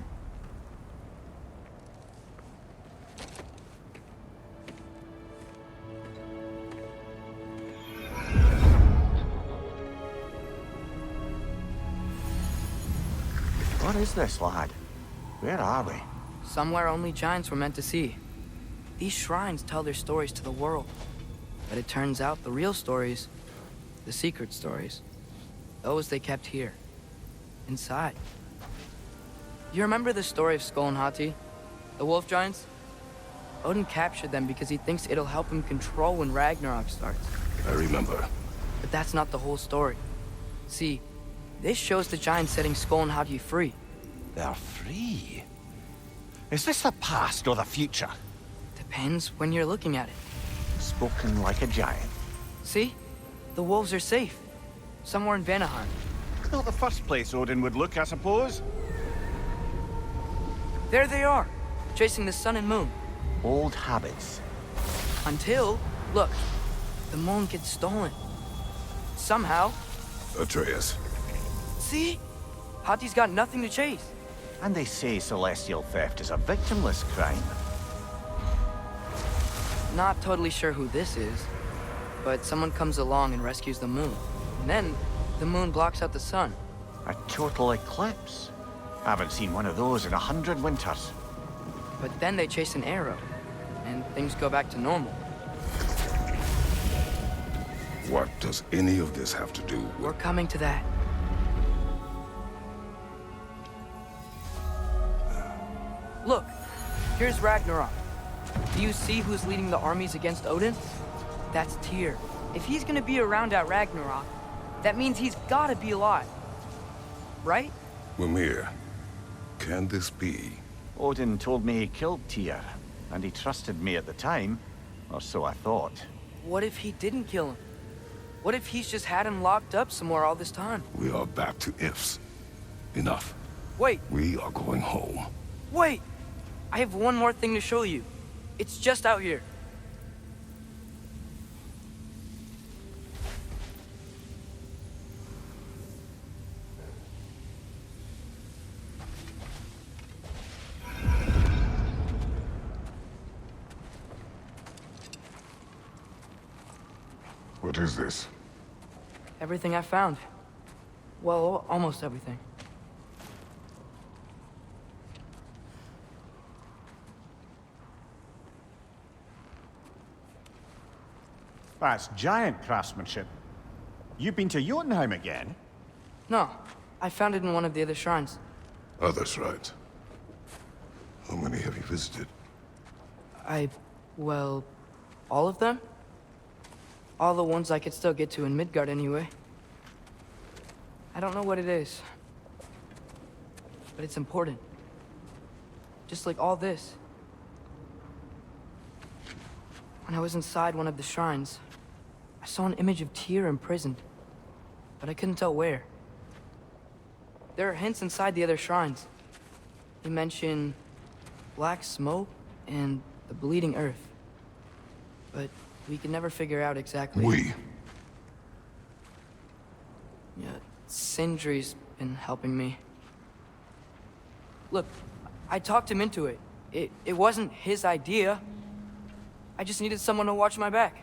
What is this, lad? Where are we? Somewhere only giants were meant to see. These shrines tell their stories to the world. But it turns out the real stories, the secret stories, those they kept here, inside. You remember the story of Skull and Hati? The wolf giants? Odin captured them because he thinks it'll help him control when Ragnarok starts. I remember. But that's not the whole story. See, this shows the giants setting Skull and Hati free. They're free. Is this the past or the future? Depends when you're looking at it. Spoken like a giant. See? The wolves are safe. Somewhere in Vanaheim. Not the first place Odin would look, I suppose. There they are, chasing the sun and moon. Old habits. Until, look, the moon gets stolen. Somehow. Atreus. See? Hati's got nothing to chase. And they say celestial theft is a victimless crime. Not totally sure who this is, but someone comes along and rescues the moon. And then, the moon blocks out the sun. A total eclipse. Haven't seen one of those in 100 winters. But then they chase an arrow, and things go back to normal. What does any of this have to do with... We're coming to that. Look, here's Ragnarok. Do you see who's leading the armies against Odin? That's Tyr. If he's gonna be around at Ragnarok, that means he's gotta be alive. Right? Mimir, can this be? Odin told me he killed Tyr, and he trusted me at the time, or so I thought. What if he didn't kill him? What if he's just had him locked up somewhere all this time? We are back to ifs. Enough. Wait, We are going home. wait! I have one more thing to show you. It's just out here. What is this? Everything I found. Well, almost everything. That's giant craftsmanship. You've been to Jotunheim again? No, I found it in one of the other shrines. Other shrines. How many have you visited? Well, all of them? All the ones I could still get to in Midgard anyway. I don't know what it is, but it's important. Just like all this. When I was inside one of the shrines, I saw an image of Tyr imprisoned, but I couldn't tell where. There are hints inside the other shrines. They mention black smoke and the bleeding earth. But we can never figure out exactly... We? Yeah, Sindri's been helping me. Look, I talked him into it. It wasn't his idea. I just needed someone to watch my back.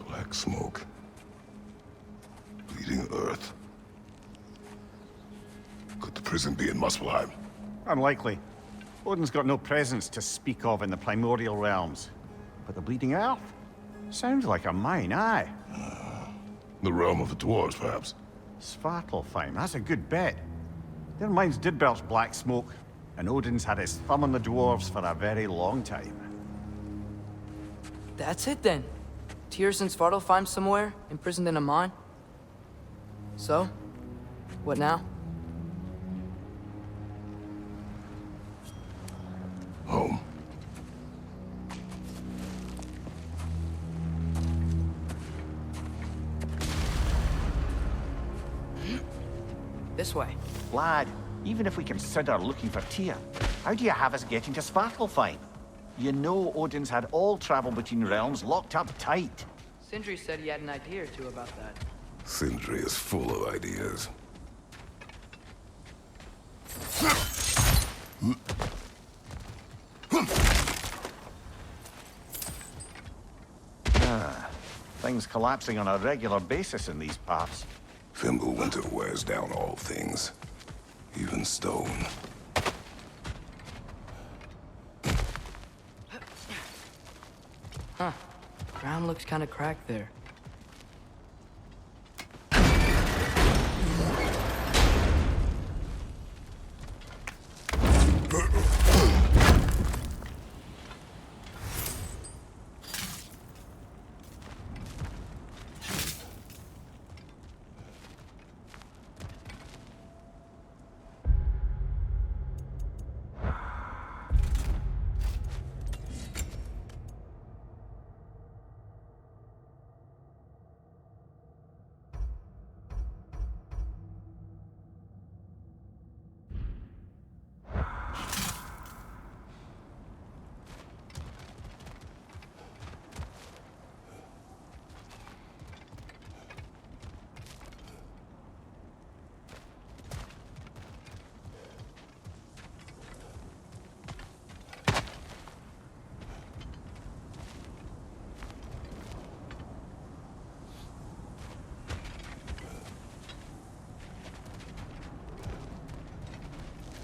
Black smoke. Bleeding earth. Could the prison be in Muspelheim? Unlikely. Odin's got no presence to speak of in the primordial realms. But the Bleeding Earth? Sounds like a mine, aye. The realm of the dwarves, perhaps? Svartalfheim, that's a good bet. Their mines did belch black smoke, and Odin's had his thumb on the dwarves for a very long time. That's it then. Tyr's in Svartalfheim somewhere, imprisoned in a mine. So, what now? Home. This way. Lad, even if we consider looking for Tyr, how do you have us getting to Svartalfheim? You know Odin's had all travel between realms locked up tight. Sindri said he had an idea or two about that. Sindri is full of ideas. Things collapsing on a regular basis in these parts. Fimbulwinter wears down all things, even stone. Huh. Ground looks kind of cracked there.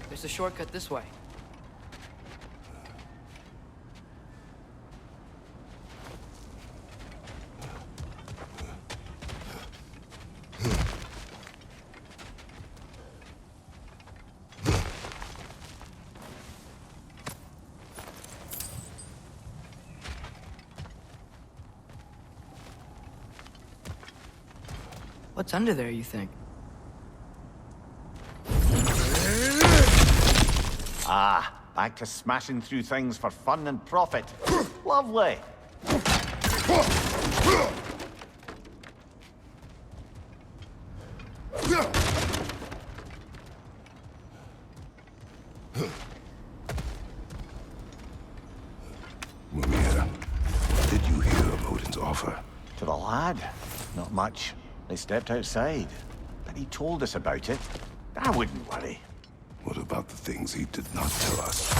There's a shortcut this way. What's under there, you think? Ah, back to smashing through things for fun and profit. Lovely. Mimir, what did you hear of Odin's offer? To the lad? Not much. They stepped outside. But he told us about it. I wouldn't worry. What about the things he did not tell us?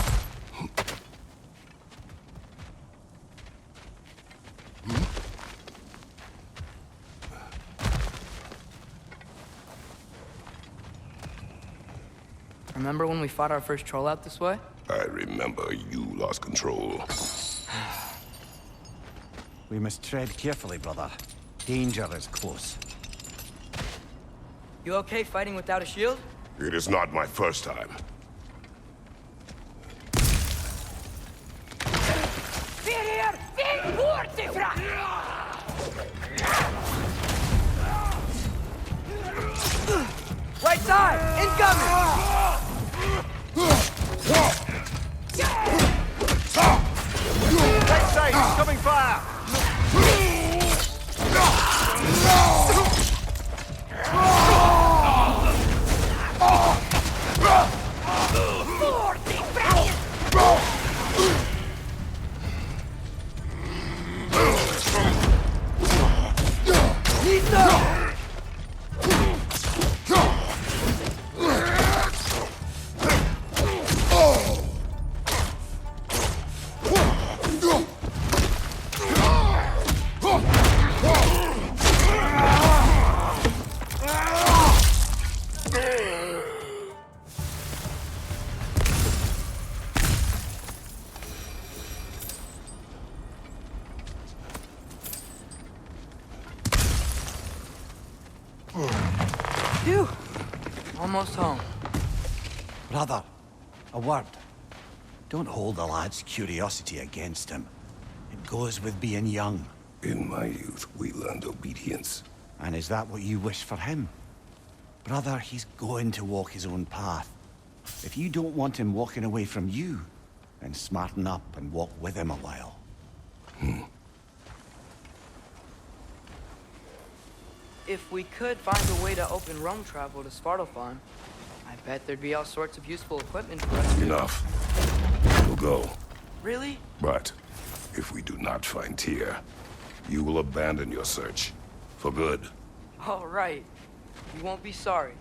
Remember when we fought our first troll out this way? I remember you lost control. We must tread carefully, brother. Danger is close. You okay fighting without a shield? It is not my first time. Right side! Incoming! Right side, coming fire! Phew! Almost home. Brother, a word. Don't hold the lad's curiosity against him. It goes with being young. In my youth, we learned obedience. And is that what you wish for him? Brother, he's going to walk his own path. If you don't want him walking away from you, then smarten up and walk with him a while. If we could find a way to open roam travel to Svartalfheim, I bet there'd be all sorts of useful equipment for us to... Enough. We'll go. Really? But if we do not find Tyr, you will abandon your search. For good. All right. You won't be sorry.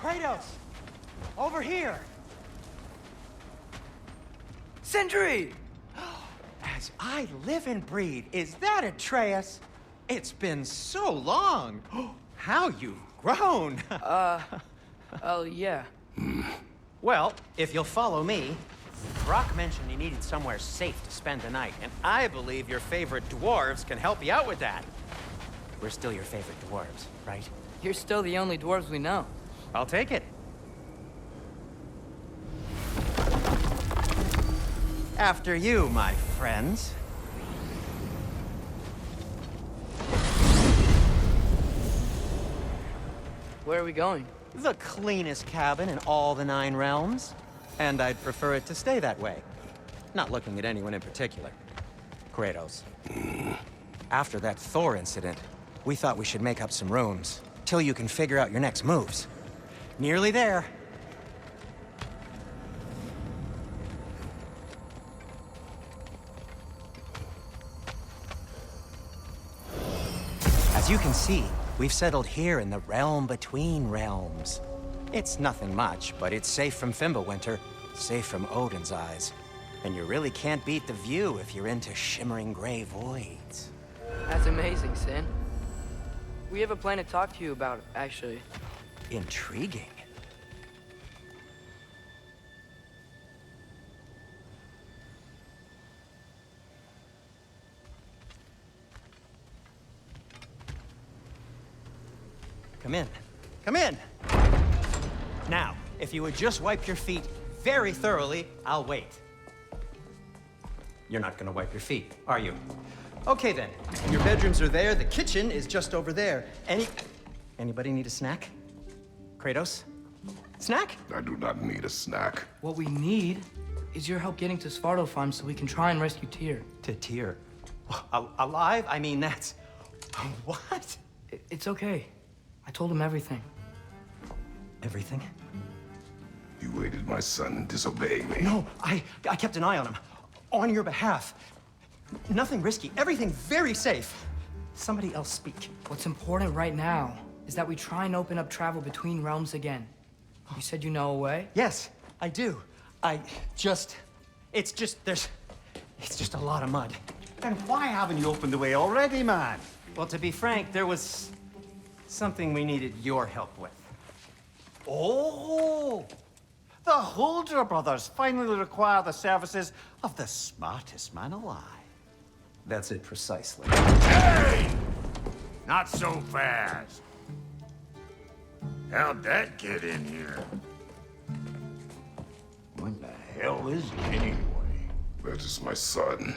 Kratos! Over here! Sindri! As I live and breathe, is that Atreus? It's been so long! How you've grown! Oh, yeah. Well, if you'll follow me, Brock mentioned he needed somewhere safe to spend the night, and I believe your favorite dwarves can help you out with that. We're still your favorite dwarves, right? You're still the only dwarves we know. I'll take it. After you, my friends. Where are we going? The cleanest cabin in all the 9 realms. And I'd prefer it to stay that way. Not looking at anyone in particular. Kratos. After that Thor incident, we thought we should make up some rooms, till you can figure out your next moves. Nearly there. As you can see, we've settled here in the realm between realms. It's nothing much, but it's safe from Fimbulwinter, safe from Odin's eyes. And you really can't beat the view if you're into shimmering gray voids. That's amazing, Sin. We have a plan to talk to you about, actually. Intriguing. Come in. Come in! Now, if you would just wipe your feet very thoroughly, I'll wait. You're not gonna wipe your feet, are you? Okay then. Your bedrooms are there, the kitchen is just over there. Anybody need a snack? Kratos? Snack? I do not need a snack. What we need is your help getting to Svartalfheim so we can try and rescue Tyr. To Tyr? Alive? I mean, that's... What? It's okay. I told him everything. Everything? You aided my son in disobeying me. No, I kept an eye on him. On your behalf. Nothing risky. Everything very safe. Somebody else speak. What's important right now is that we try and open up travel between realms again. You said you know a way? Yes, I do. It's just a lot of mud. Then why haven't you opened the way already, man? Well, to be frank, there was something we needed your help with. Oh! The Holder brothers finally require the services of the smartest man alive. That's it precisely. Hey! Not so fast. How'd that get in here? What the hell is it anyway? That is my son.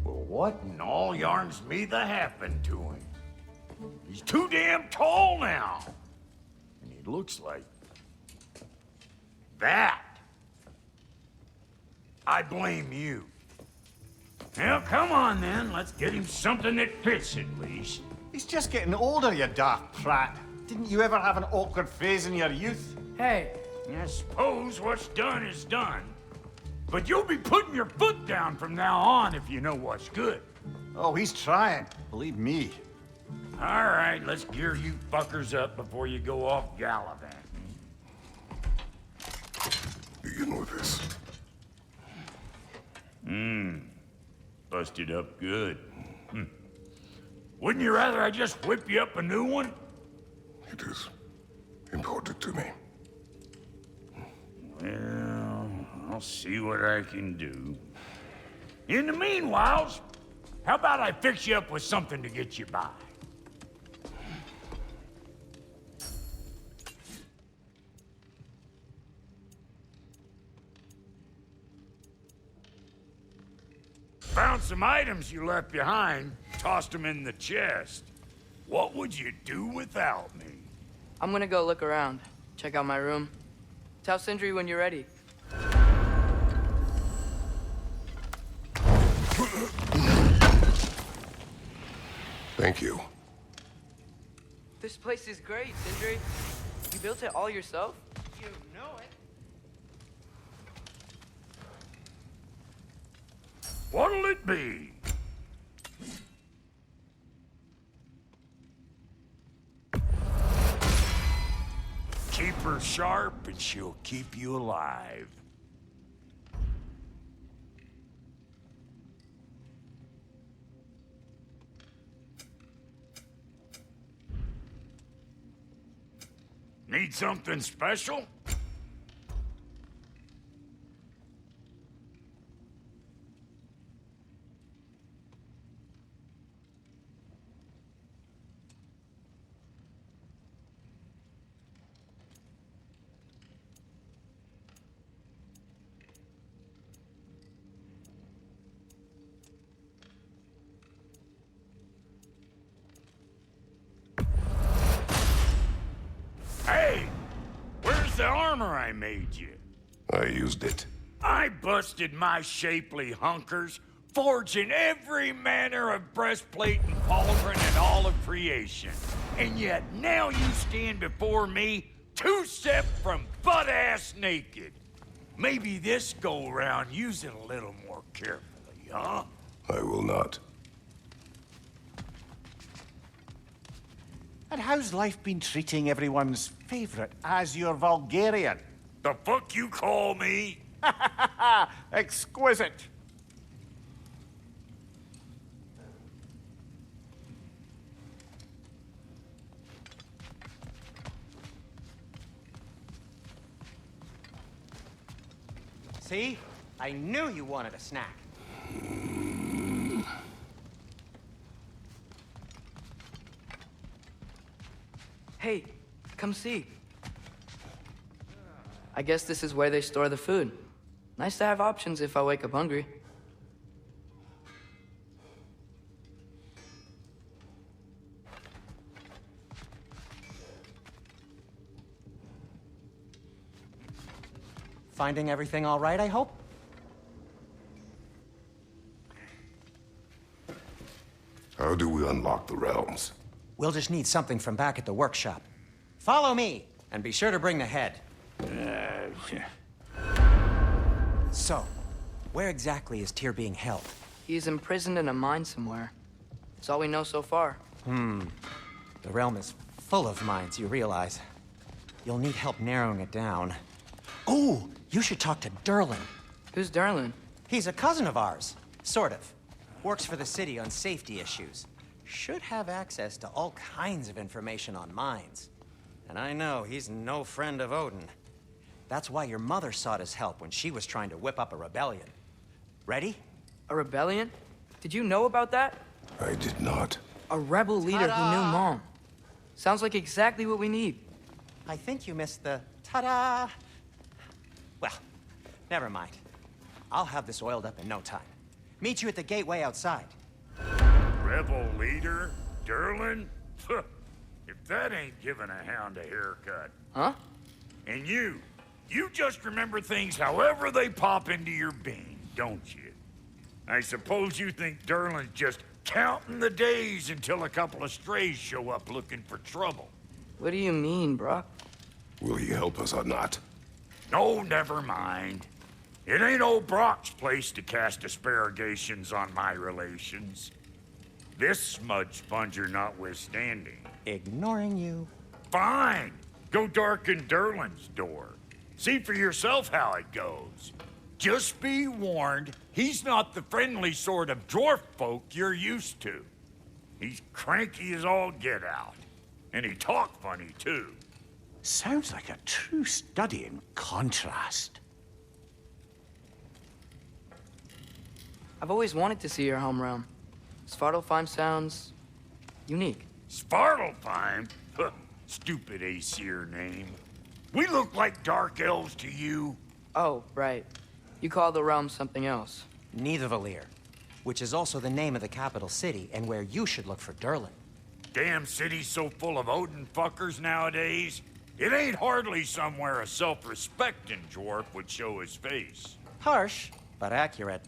Well, what in all yarns me the happened to him? He's too damn tall now. And he looks like that. I blame you. Now, come on then. Let's get him something that fits at least. He's just getting older, you daft prat. Didn't you ever have an awkward phase in your youth? Hey, I suppose what's done is done. But you'll be putting your foot down from now on if you know what's good. Oh, he's trying. Believe me. All right, let's gear you fuckers up before you go off gallivanting. Begin with this. Busted up good. Wouldn't you rather I just whip you up a new one? It is important to me. Well, I'll see what I can do. In the meanwhile, how about I fix you up with something to get you by? Found some items you left behind, tossed them in the chest. What would you do without me? I'm gonna go look around. Check out my room. Tell Sindri when you're ready. Thank you. This place is great, Sindri. You built it all yourself? You know it. What'll it be? Keep her sharp and she'll keep you alive. Need something special? Hey! Where's the armor I made you? I used it. I busted my shapely hunkers, forging every manner of breastplate and pauldron in all of creation. And yet now you stand before me, two-step from butt-ass naked. Maybe this go-round use it a little more carefully, huh? I will not. And how's life been treating everyone's favorite Azure Vulgarian? The fuck you call me? Exquisite. See? I knew you wanted a snack. Hey, come see. I guess this is where they store the food. Nice to have options if I wake up hungry. Finding everything all right, I hope? How do we unlock the realms? We'll just need something from back at the workshop. Follow me, and be sure to bring the head. So, where exactly is Tyr being held? He's imprisoned in a mine somewhere. That's all we know so far. The realm is full of mines, you realize. You'll need help narrowing it down. Oh, you should talk to Durlin. Who's Darlin? He's a cousin of ours, sort of. Works for the city on safety issues. Should have access to all kinds of information on mines. And I know he's no friend of Odin. That's why your mother sought his help when she was trying to whip up a rebellion. Ready? A rebellion? Did you know about that? I did not. A rebel leader who knew Mom. Sounds like exactly what we need. I think you missed the ta-da. Well, never mind. I'll have this oiled up in no time. Meet you at the gateway outside. Rebel leader? Durlin? If that ain't giving a hound a haircut. Huh? And you just remember things however they pop into your bean, don't you? I suppose you think Durlin's just counting the days until a couple of strays show up looking for trouble. What do you mean, Brock? Will he help us or not? No, never mind. It ain't old Brock's place to cast aspersions on my relations. This smudge sponger notwithstanding. Ignoring you. Fine. Go darken Durlin's door. See for yourself how it goes. Just be warned, he's not the friendly sort of dwarf folk you're used to. He's cranky as all get out. And he talk funny, too. Sounds like a true study in contrast. I've always wanted to see your home realm. Svartalfheim sounds unique. Svartalfheim? Huh, stupid Æsir name. We look like dark elves to you. Oh, right. You call the realm something else. Niflheim, which is also the name of the capital city and where you should look for Durlin. Damn city's so full of Odin fuckers nowadays. It ain't hardly somewhere a self-respecting dwarf would show his face. Harsh, but accurate.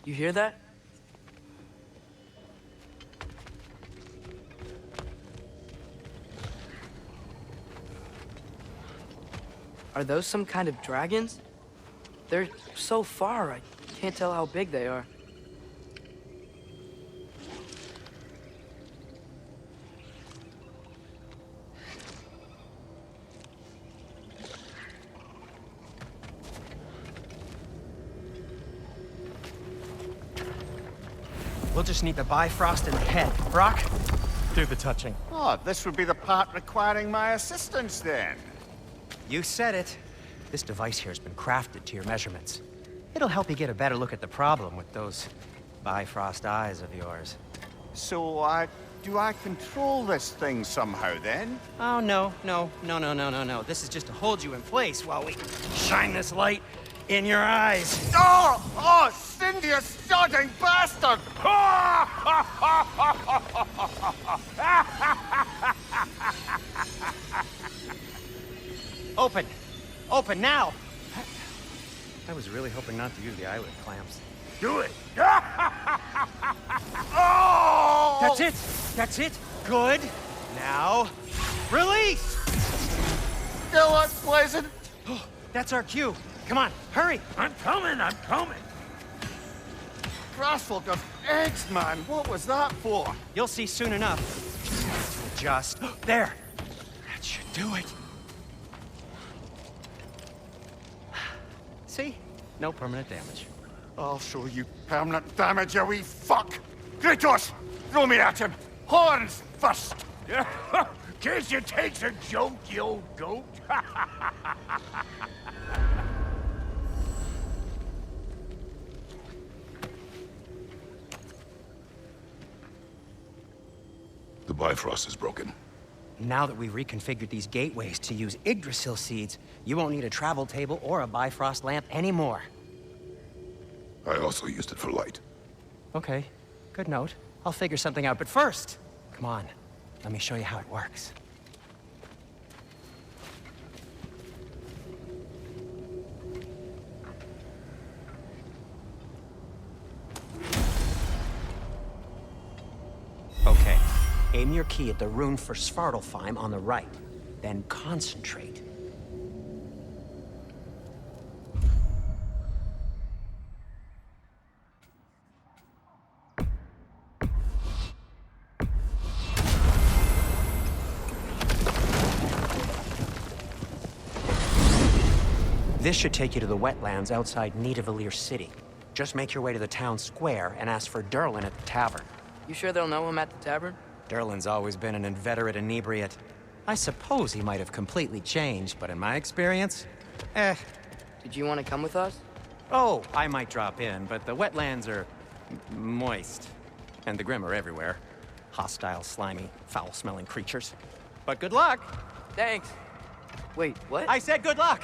You hear that? Are those some kind of dragons? They're so far, I can't tell how big they are. We'll just need the Bifrost in the head. Brock, do the touching. Oh, this would be the part requiring my assistance then. You said it. This device here has been crafted to your measurements. It'll help you get a better look at the problem with those Bifrost eyes of yours. So, do I control this thing somehow then? Oh, no. This is just to hold you in place while we shine this light in your eyes. Oh, Cindy, you sodding bastard! Open! Open now! I was really hoping not to use the eyelid clamps. Do it! Oh! That's it! That's it! Good! Now, release! Still unpleasant. That's our cue. Come on, hurry! I'm coming! Grassful of eggs, man. What was that for? You'll see soon enough. Just there. That should do it. See? No permanent damage. I'll show you permanent damage, you wee fuck! Kratos! Throw me at him! Horns first! Can't you take a joke, you old goat? The Bifrost is broken. Now that we've reconfigured these gateways to use Yggdrasil seeds, you won't need a travel table or a Bifrost lamp anymore. I also used it for light. Okay, good note. I'll figure something out, but first, come on, let me show you how it works. Aim your key at the rune for Svartalfheim on the right. Then concentrate. This should take you to the wetlands outside Niflheim city. Just make your way to the town square and ask for Durlin at the tavern. You sure they'll know him at the tavern? Durlin's always been an inveterate inebriate. I suppose he might have completely changed, but in my experience, Did you want to come with us? Oh, I might drop in, but the wetlands are moist. And the Grim are everywhere. Hostile, slimy, foul-smelling creatures. But good luck! Thanks. Wait, what? I said good luck!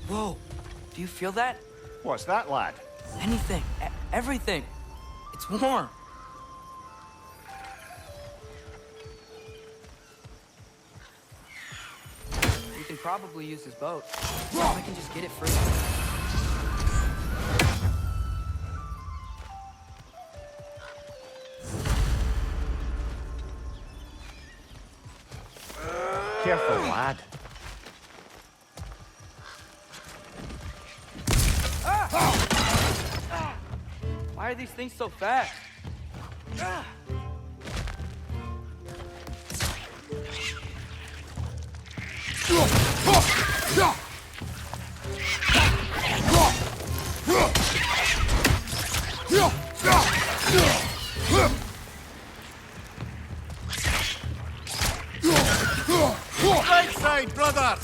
Whoa, do you feel that? What's that, lad? Anything, everything. It's warm. We can probably use this boat. If I can just get it free. Careful, lad. Why are these things so fast? Right side, brother!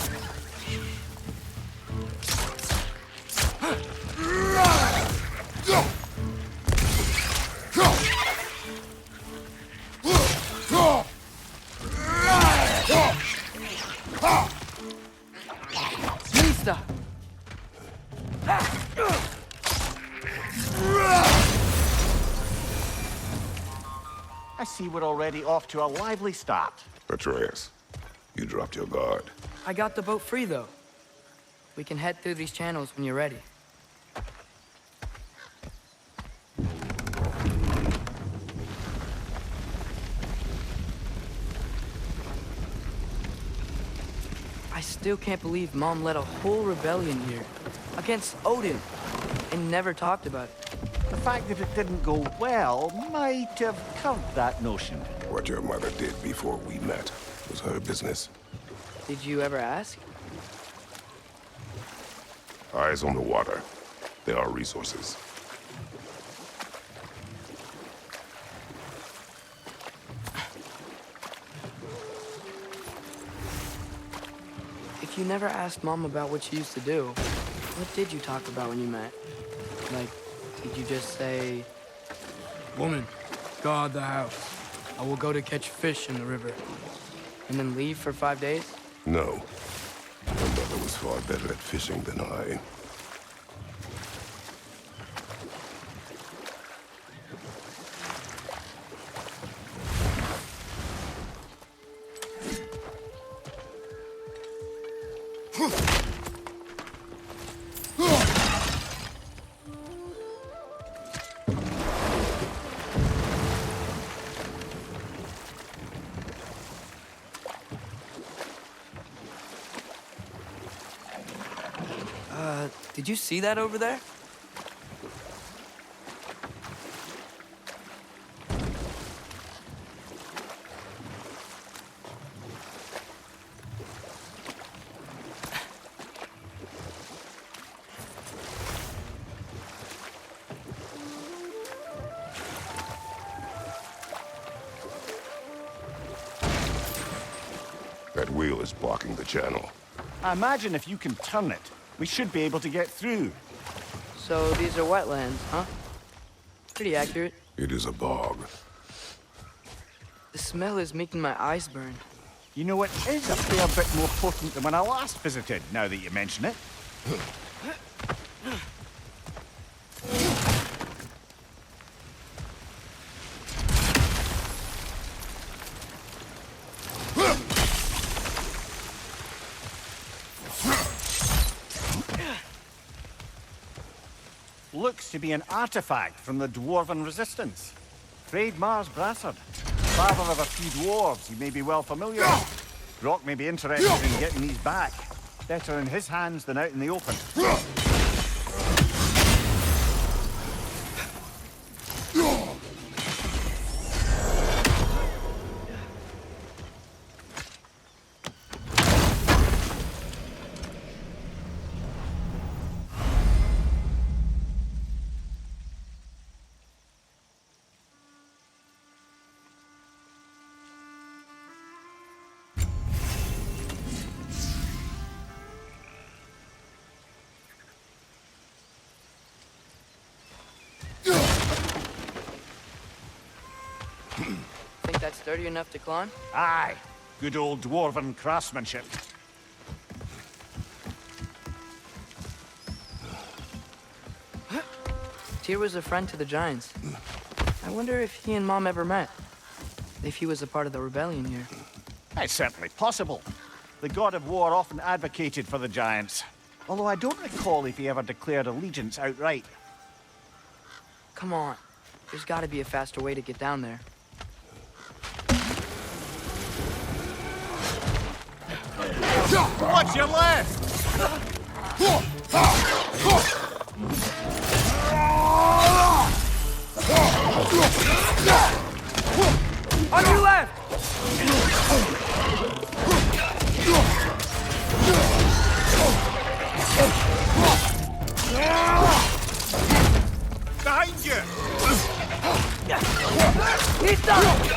Mista! I see we're already off to a lively start. Atreus, you dropped your guard. I got the boat free, though. We can head through these channels when you're ready. I still can't believe Mom led a whole rebellion here against Odin and never talked about it. The fact that it didn't go well might have curbed that notion. What your mother did before we met was her business. Did you ever ask? Eyes on the water. There are resources. If you never asked Mom about what she used to do, what did you talk about when you met? Like, did you just say, "Woman, guard the house. I will go to catch fish in the river," and then leave for 5 days? No. My mother was far better at fishing than I. Did you see that over there? That wheel is blocking the channel. I imagine if you can turn it, we should be able to get through. So these are wetlands, huh? Pretty accurate. It is a bog. The smell is making my eyes burn. You know, it is a fair bit more potent than when I last visited, now that you mention it. looks to be an artifact from the Dwarven resistance. Mars Brassard, father of a few dwarves you may be well familiar with. Brock may be interested in getting these back. Better in his hands than out in the open. Think that's sturdy enough to climb? Aye, good old Dwarven craftsmanship. Tyr was a friend to the Giants. I wonder if he and Mom ever met. If he was a part of the rebellion here. It's certainly possible. The god of war often advocated for the Giants. Although I don't recall if he ever declared allegiance outright. Come on. There's gotta be a faster way to get down there. Watch your left! On your left! Behind you! He's done!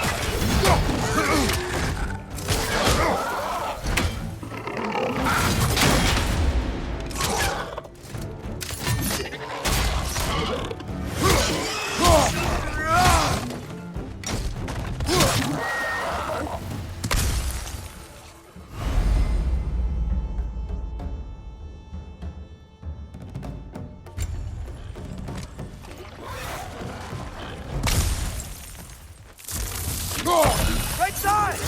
Right side!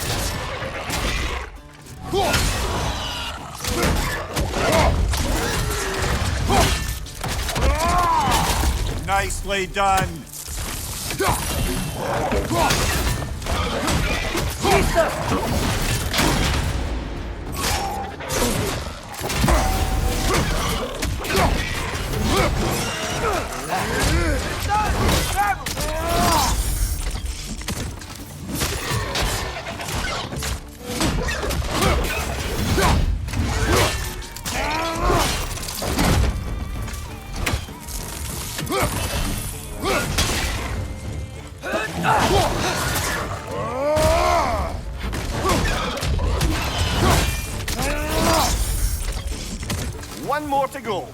Nicely done. One more to go.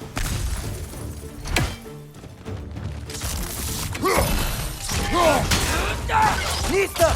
Nista!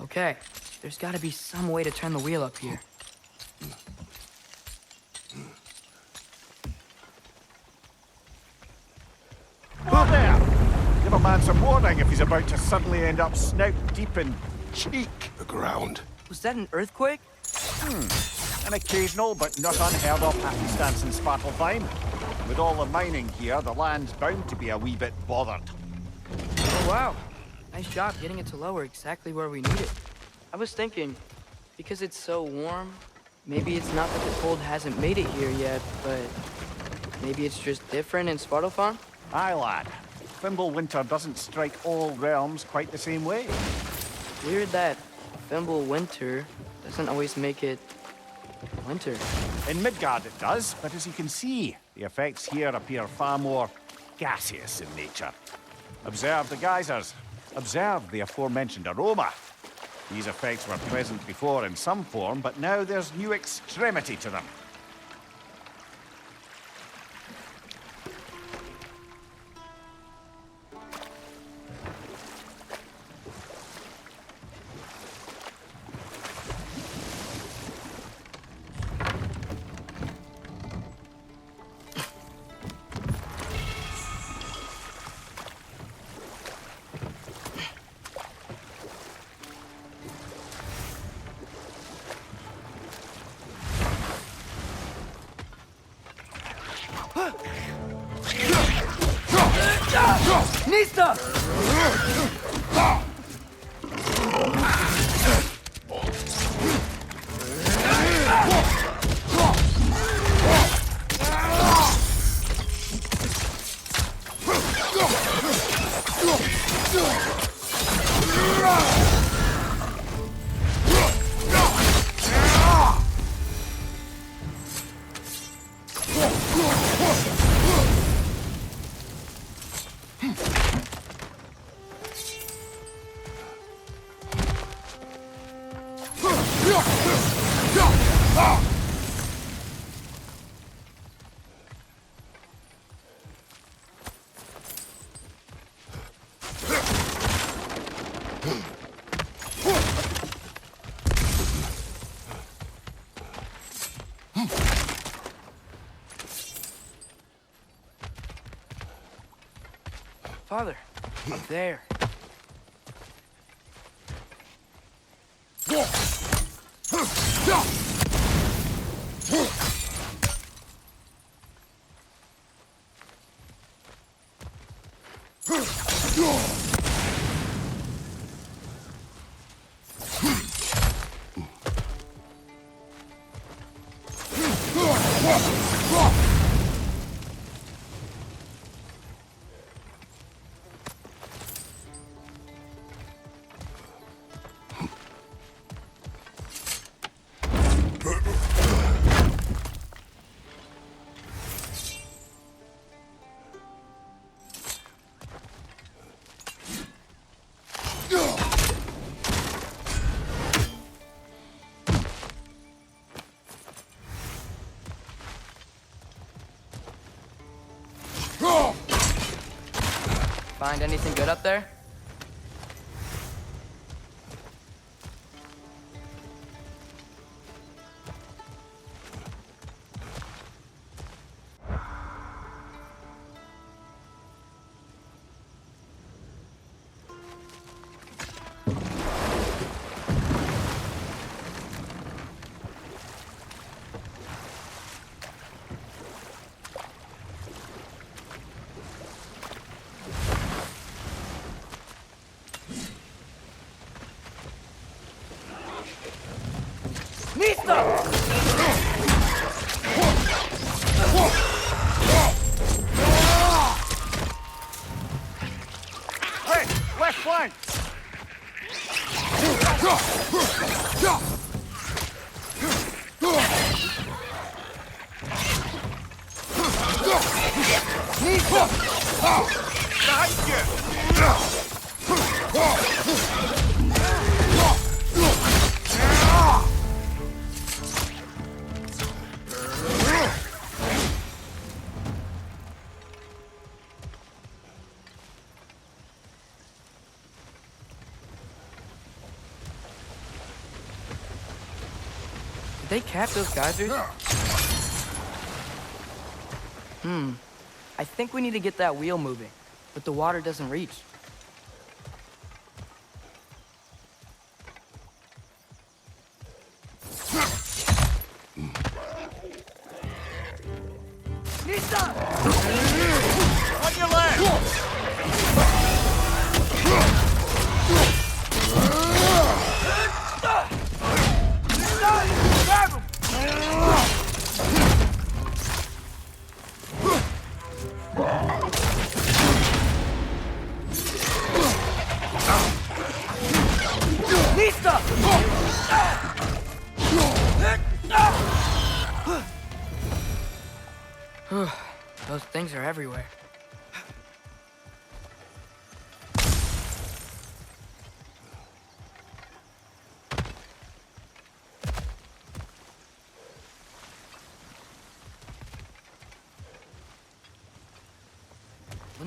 Okay, there's gotta be some way to turn the wheel up here. Who there? Give a man some warning if he's about to suddenly end up snout deep in cheek. The ground. Was that an earthquake? An occasional but not unheard of happenstance in Svartalfheim. With all the mining here, the land's bound to be a wee bit bothered. Oh wow, nice job getting it to lower exactly where we need it. I was thinking, because it's so warm, maybe it's not that the cold hasn't made it here yet, but maybe it's just different in Svartalfheim? Aye, lad. Fimbulwinter doesn't strike all realms quite the same way. Weird that Fimbulwinter doesn't always make it winter. In Midgard it does, but as you can see, the effects here appear far more gaseous in nature. Observe the geysers. Observe the aforementioned aroma. These effects were present before in some form, but now there's new extremity to them. Nista! Father, up there. Find anything good up there? Hey, left flank! Did they cap those geysers? I think we need to get that wheel moving, but the water doesn't reach. On your left! Those things are everywhere.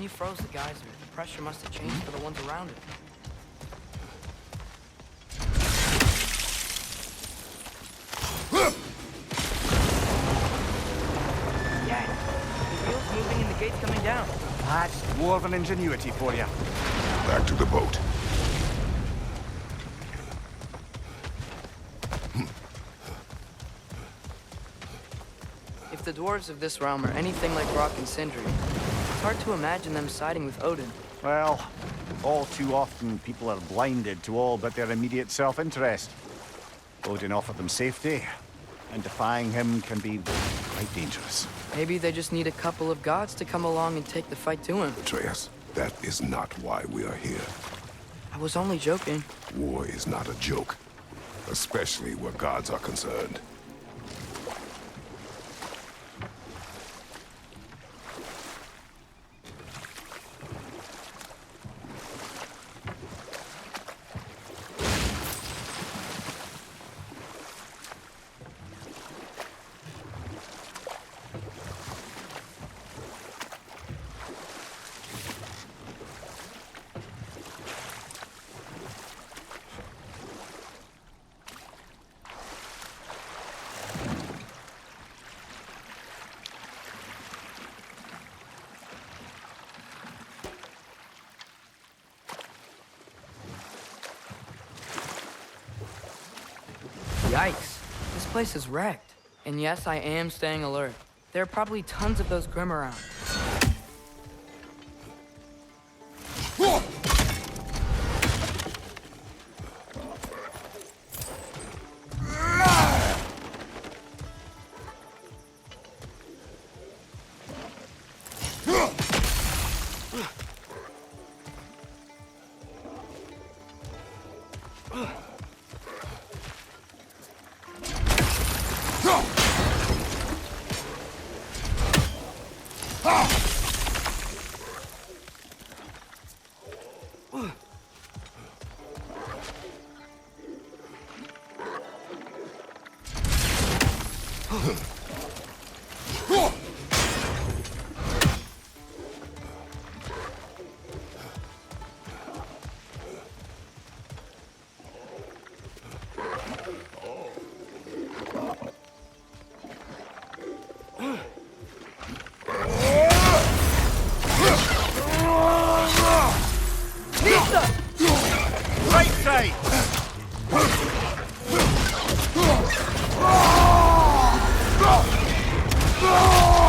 When you froze the geyser, the pressure must have changed for the ones around it. Yeah, the wheel's moving and the gate's coming down. That's dwarven ingenuity for you. Back to the boat. If the dwarves of this realm are anything like Rock and Sindri, it's hard to imagine them siding with Odin. Well, all too often people are blinded to all but their immediate self-interest. Odin offered them safety, and defying him can be quite dangerous. Maybe they just need a couple of gods to come along and take the fight to him. Atreus, that is not why we are here. I was only joking. War is not a joke, especially where gods are concerned. Yikes. This place is wrecked. And yes, I am staying alert. There are probably tons of those Grim around. Right side! Ah!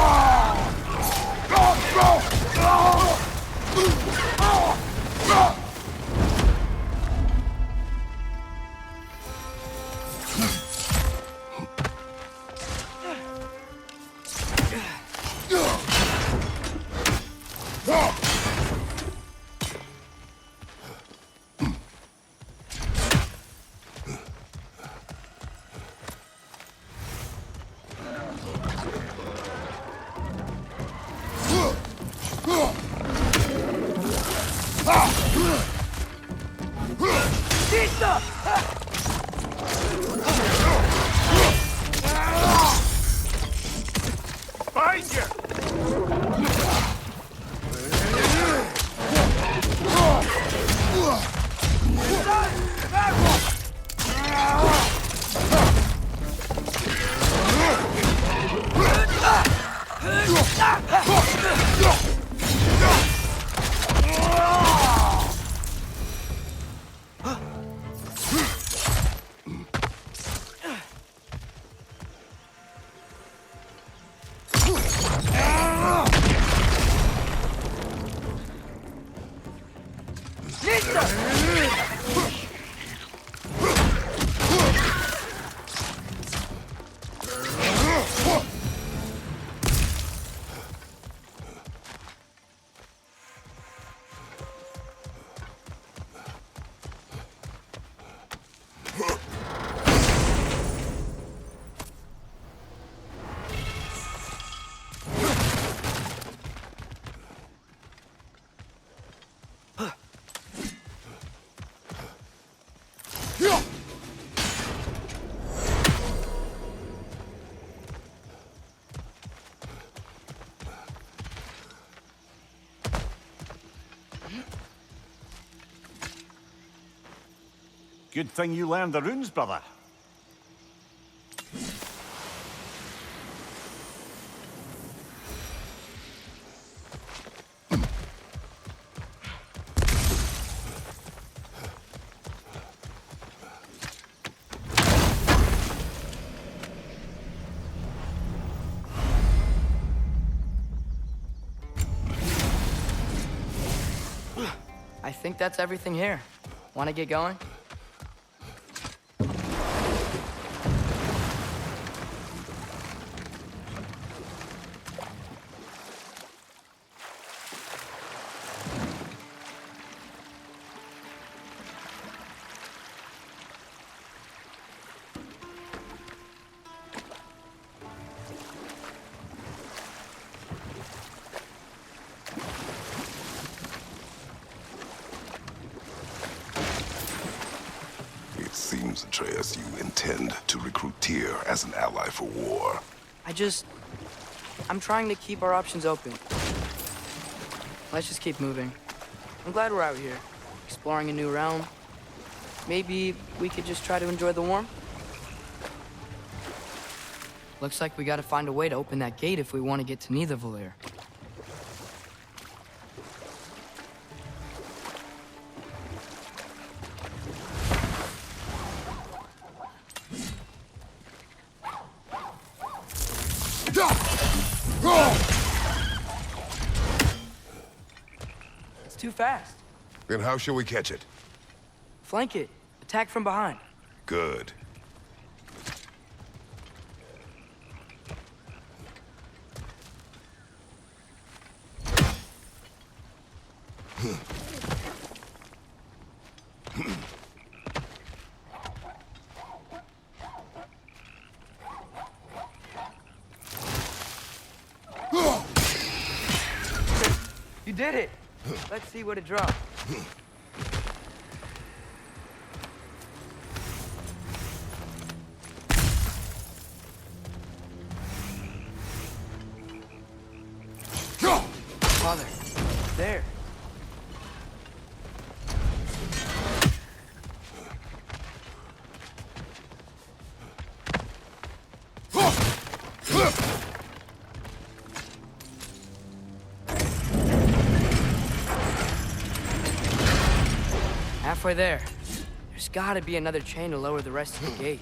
Good thing you learned the runes, brother. I think that's everything here. Want to get going? Seems, Atreus, you intend to recruit Tyr as an ally for war. I'm trying to keep our options open. Let's just keep moving. I'm glad we're out here, exploring a new realm. Maybe we could just try to enjoy the warmth? Looks like we gotta find a way to open that gate if we want to get to Niflheim. It's too fast. Then how shall we catch it? Flank it. Attack from behind. Good. You did it! Let's see what it dropped. Father, there. Halfway there. There's gotta be another chain to lower the rest of the gate.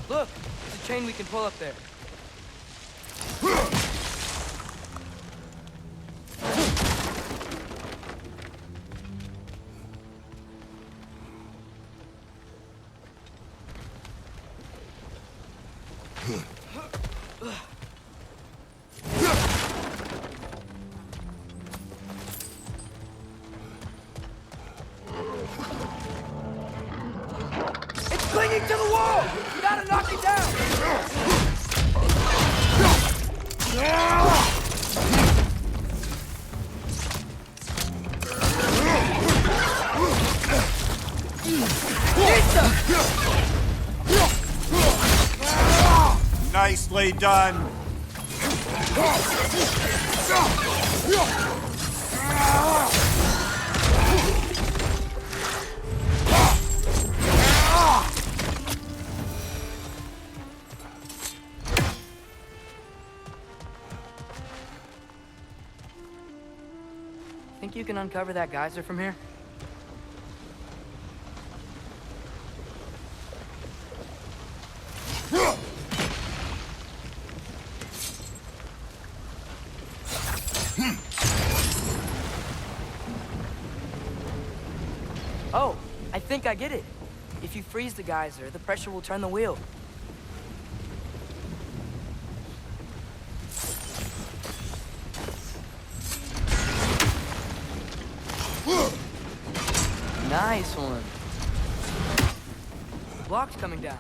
Look! There's a chain we can pull up there. Clinging to the wall! You gotta knock it down! Nicely done. Think you can uncover that geyser from here? Oh, I think I get it. If you freeze the geyser, the pressure will turn the wheel. Nice one. Block's coming down.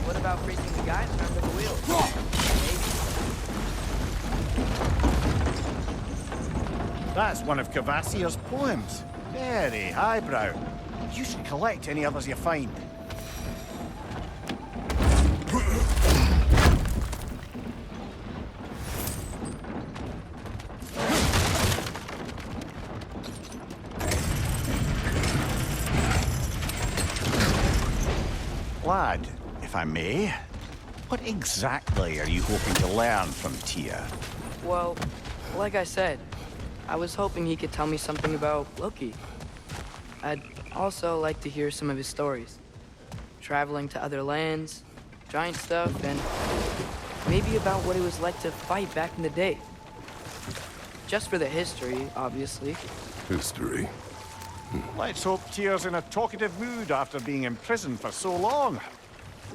What about freezing the geyser under the wheel? Maybe. That's one of Kvasir's poems. Very highbrow. You should collect any others you find. if I may. What exactly are you hoping to learn from Tyr? Well, like I said, I was hoping he could tell me something about Loki. I'd also like to hear some of his stories. Traveling to other lands, giant stuff, and maybe about what it was like to fight back in the day. Just for the history, obviously. History. Let's hope Tyr's in a talkative mood after being imprisoned for so long.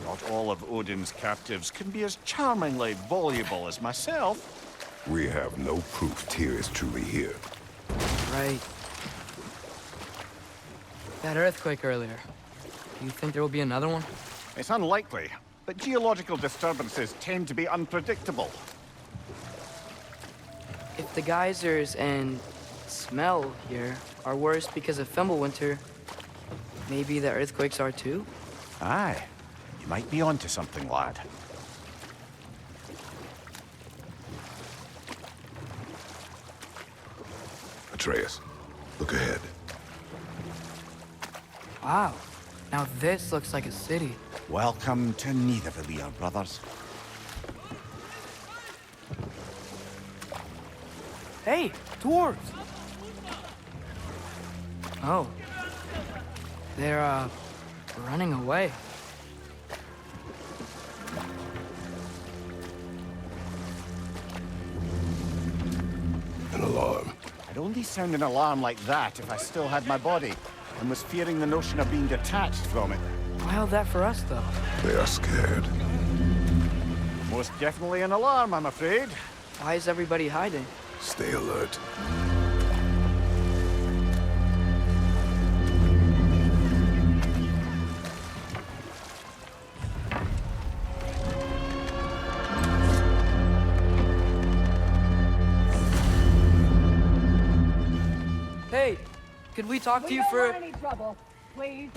Not all of Odin's captives can be as charmingly voluble as myself. We have no proof Tyr is truly here. Right. That earthquake earlier. Do you think there will be another one? It's unlikely, but geological disturbances tend to be unpredictable. If the geysers and smell here are worse because of Fimbulwinter, maybe the earthquakes are too? Aye. You might be onto something, lad. Atreus, look ahead. Wow. Now this looks like a city. Welcome to Niflheim, brothers. Hey, dwarves! Oh. They're, running away. An alarm. I'd only sound an alarm like that if I still had my body, and was fearing the notion of being detached from it. Wild that for us, though. They are scared. Most definitely an alarm, I'm afraid. Why is everybody hiding? Stay alert. Hey, could we talk to you for... any trouble, please.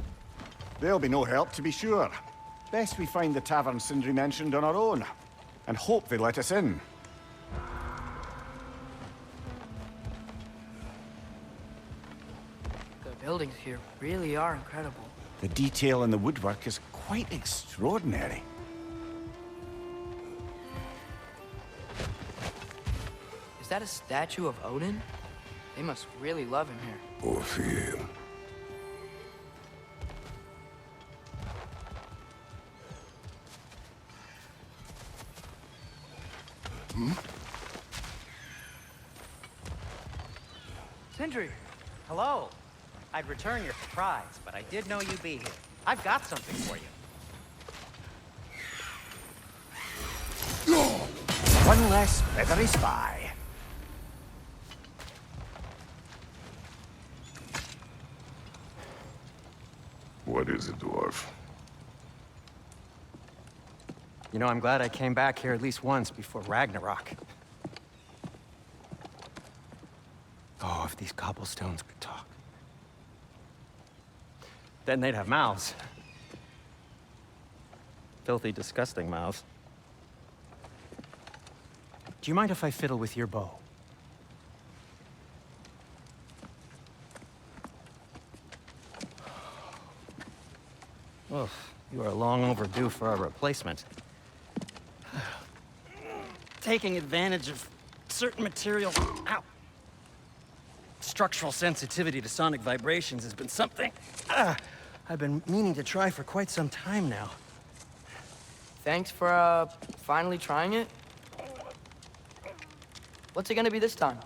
There'll be no help, to be sure. Best we find the tavern Sindri mentioned on our own, and hope they let us in. The buildings here really are incredible. The detail in the woodwork is quite extraordinary. Is that a statue of Odin? They must really love him here. Or fear him. Sindri! Hello. I'd return your surprise, but I did know you'd be here. I've got something for you. One less feathery spy. What is it, dwarf? You know, I'm glad I came back here at least once before Ragnarok. Oh, if these cobblestones could talk. Then they'd have mouths. Filthy, disgusting mouths. Do you mind if I fiddle with your bow? Oh, you are long overdue for a replacement. Taking advantage of certain material... Ow! Structural sensitivity to sonic vibrations has been something I've been meaning to try for quite some time now. Thanks for, finally trying it. What's it gonna be this time?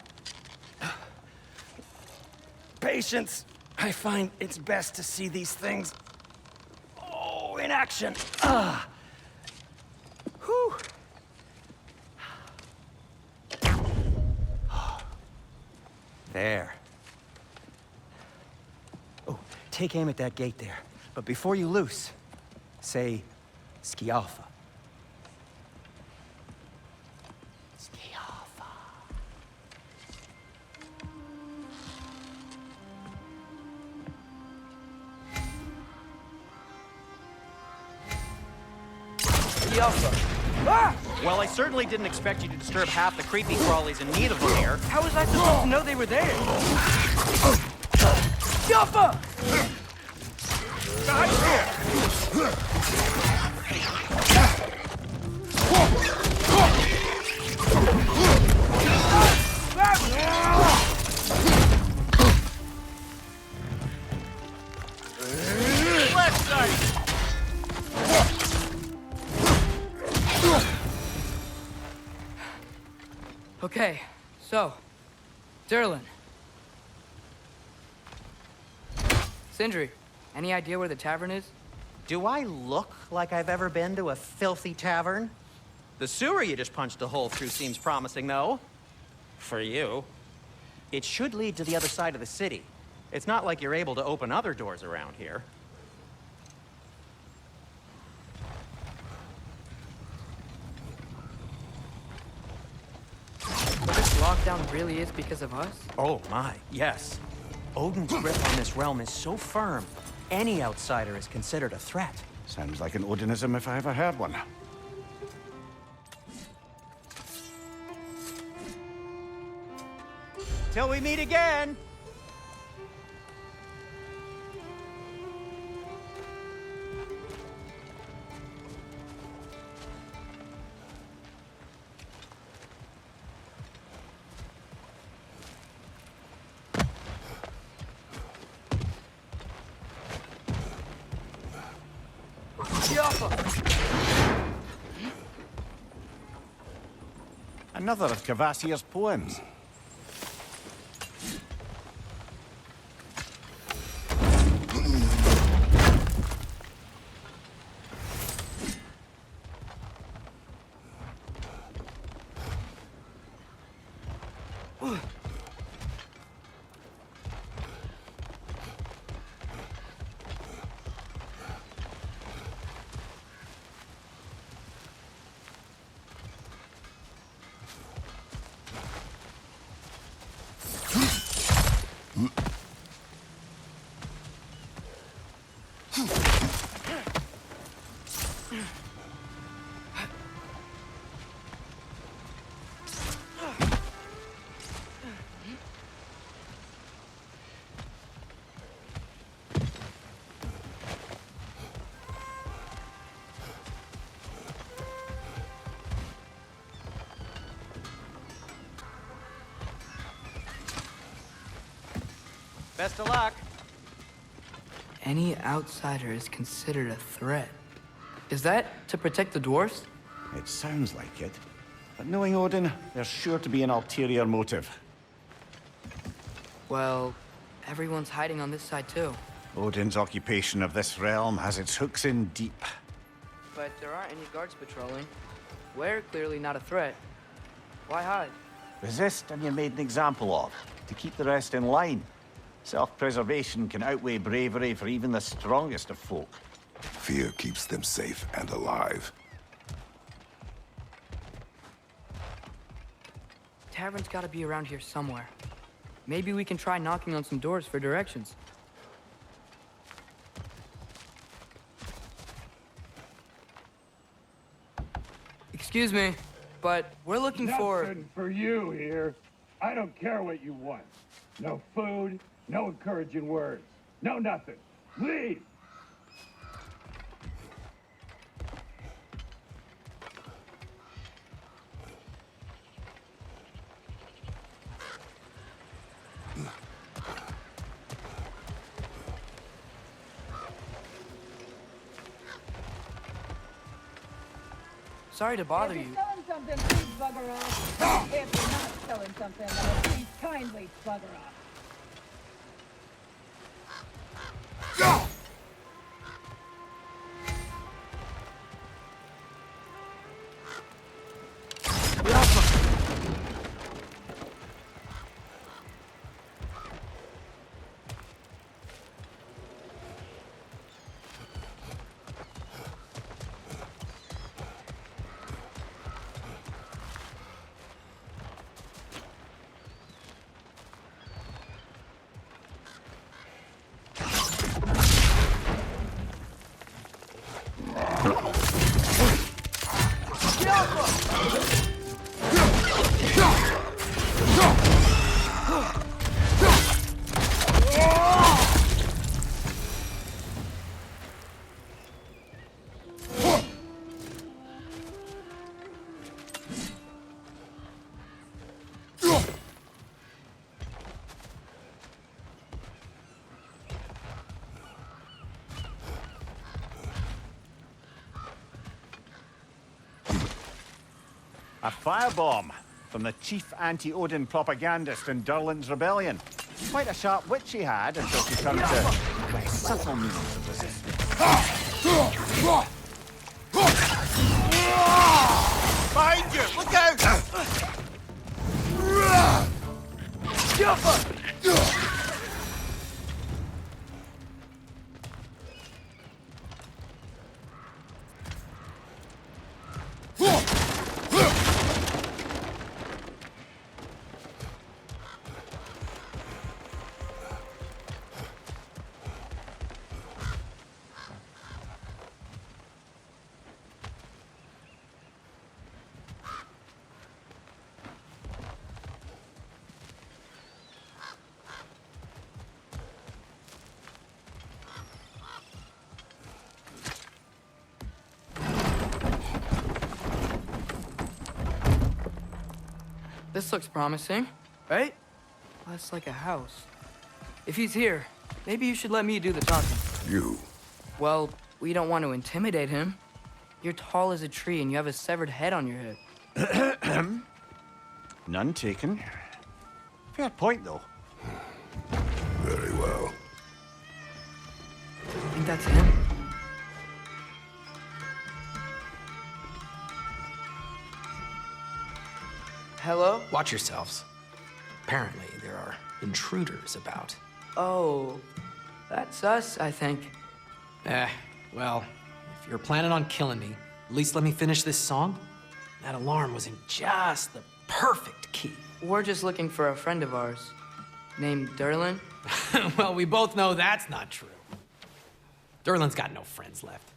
Patience. I find it's best to see these things, in action. Whew. There. Oh, take aim at that gate there. But before you loose, say, Skialfa. Skialfa. Skialfa. Ah! Well, I certainly didn't expect you to disturb half the creepy crawlies in need of them here. How was I supposed to know they were there? Skialfa! Left side! Okay, so, Durlin. Sindri, any idea where the tavern is? Do I look like I've ever been to a filthy tavern? The sewer you just punched a hole through seems promising, though. For you. It should lead to the other side of the city. It's not like you're able to open other doors around here. So this lockdown really is because of us? Oh my, yes. Odin's grip on this realm is so firm, any outsider is considered a threat. Sounds like an Odinism if I ever heard one. Till we meet again! Another of Kvasir's poems. Best of luck. Any outsider is considered a threat. Is that to protect the dwarves? It sounds like it. But knowing Odin, there's sure to be an ulterior motive. Well, everyone's hiding on this side too. Odin's occupation of this realm has its hooks in deep. But there aren't any guards patrolling. We're clearly not a threat. Why hide? Resist and you're made an example of, to keep the rest in line. Self-preservation can outweigh bravery for even the strongest of folk. Fear keeps them safe and alive. Tavern's gotta be around here somewhere. Maybe we can try knocking on some doors for directions. Excuse me, but we're looking for... Nothing for you here. I don't care what you want. No food, no encouraging words, no nothing. Leave! Sorry to bother you. If you're selling something, please bugger off. If you're not selling something, then please kindly bugger off. A firebomb from the chief anti-Odin propagandist in Durlin's rebellion. Quite a sharp wit she had until she turned to subtle means of resistance. Behind you! Look out! This looks promising, right? That's like a house. If he's here, maybe you should let me do the talking. You? Well, we don't want to intimidate him. You're tall as a tree and you have a severed head on your head. None taken. Fair point, though. Very well. I think that's him. Hello? Watch yourselves. Apparently, there are intruders about. Oh, that's us, I think. Well, if you're planning on killing me, at least let me finish this song. That alarm was in just the perfect key. We're just looking for a friend of ours, named Durlin. Well, we both know that's not true. Durlin's got no friends left.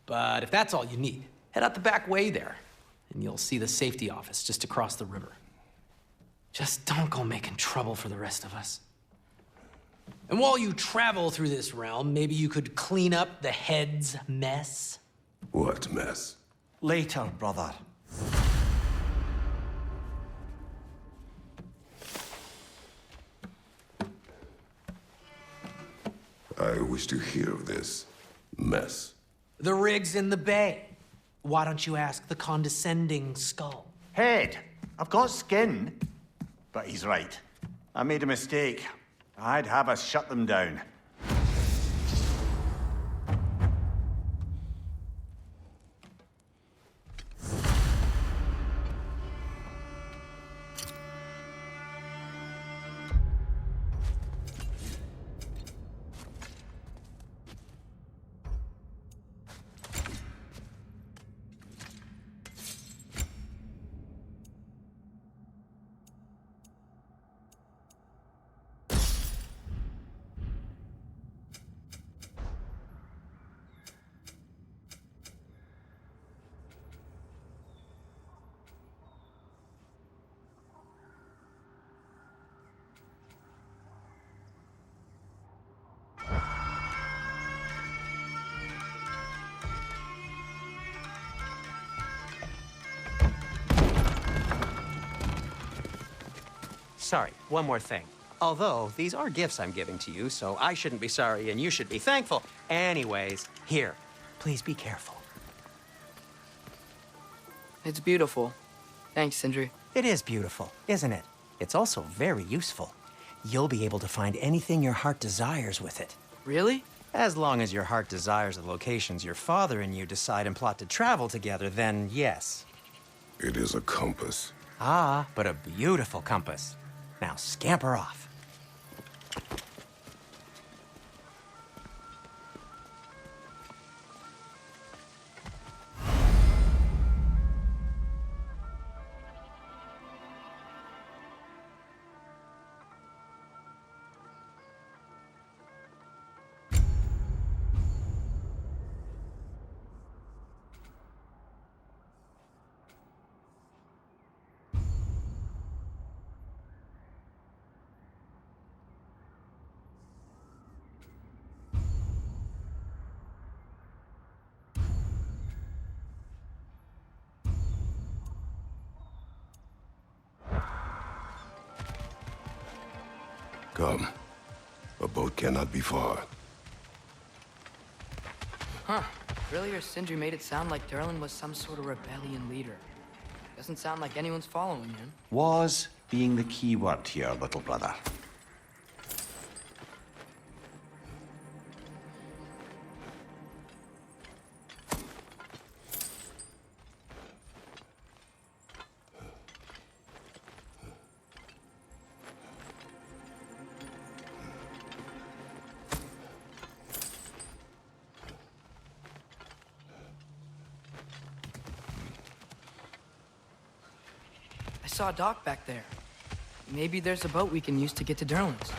But if that's all you need, head out the back way there, and you'll see the safety office just across the river. Just don't go making trouble for the rest of us. And while you travel through this realm, maybe you could clean up the head's mess? What mess? Later, brother. I wish to hear of this mess. The rig's in the bay. Why don't you ask the condescending skull? Head, I've got skin. But he's right. I made a mistake. I'd have us shut them down. Sorry, one more thing. Although, these are gifts I'm giving to you, so I shouldn't be sorry and you should be thankful. Anyways, here, please be careful. It's beautiful. Thanks, Sindri. It is beautiful, isn't it? It's also very useful. You'll be able to find anything your heart desires with it. Really? As long as your heart desires the locations your father and you decide and plot to travel together, then yes. It is a compass. Ah, but a beautiful compass. Now scamper off. Come. A boat cannot be far. Huh. Earlier, Sindri made it sound like Durlin was some sort of rebellion leader. Doesn't sound like anyone's following him. Was being the key word here, little brother. I saw a dock back there. Maybe there's a boat we can use to get to Durlin's.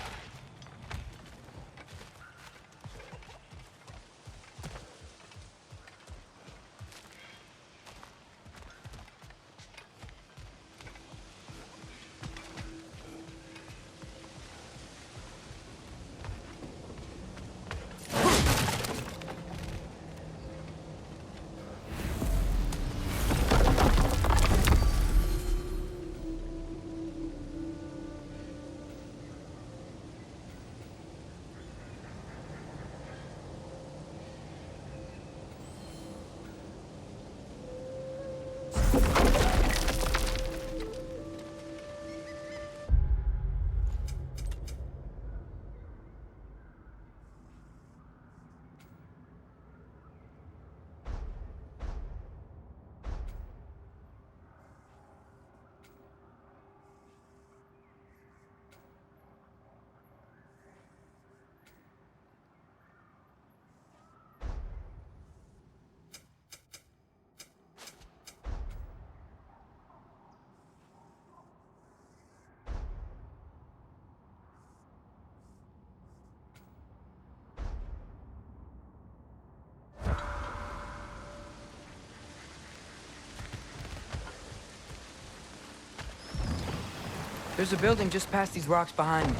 There's a building just past these rocks behind me.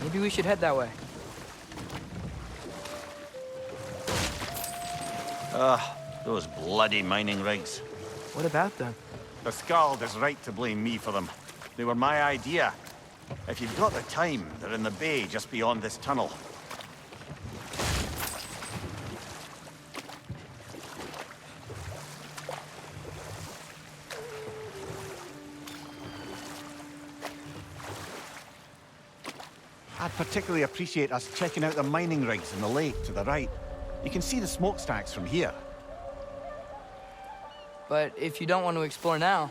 Maybe we should head that way. Those bloody mining rigs. What about them? The Skald is right to blame me for them. They were my idea. If you've got the time, they're in the bay just beyond this tunnel. I'd particularly appreciate us checking out the mining rigs in the lake to the right. You can see the smokestacks from here. But if you don't want to explore now,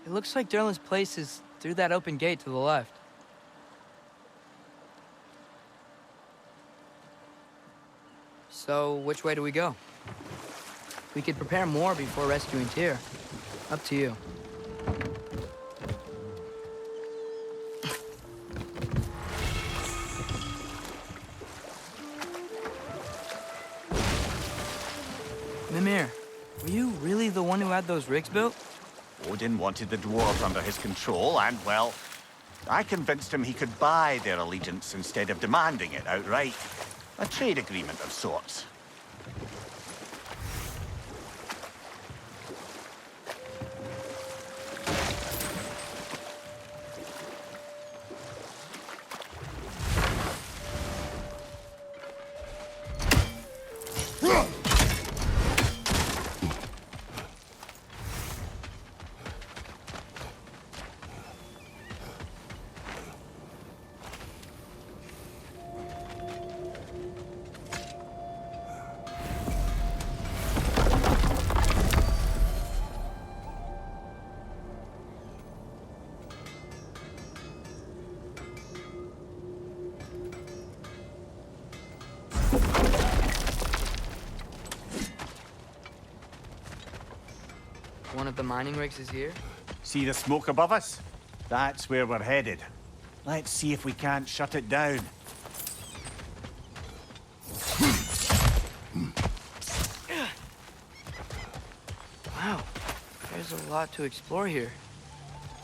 it looks like Durlin's place is through that open gate to the left. So, which way do we go? We could prepare more before rescuing Tyr. Up to you. Mimir, were you really the one who had those rigs built? Odin wanted the dwarves under his control, and, well, I convinced him he could buy their allegiance instead of demanding it outright. A trade agreement of sorts. One of the mining rigs is here? See the smoke above us? That's where we're headed. Let's see if we can't shut it down. Wow, there's a lot to explore here.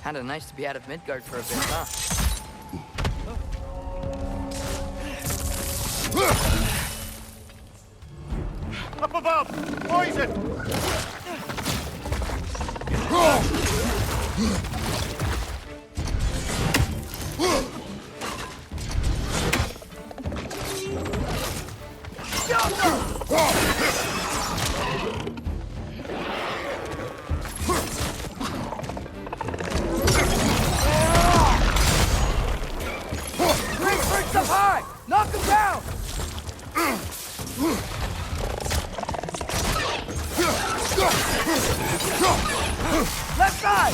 Kinda nice to be out of Midgard for a bit, huh? Up above! Poison! down! Left side!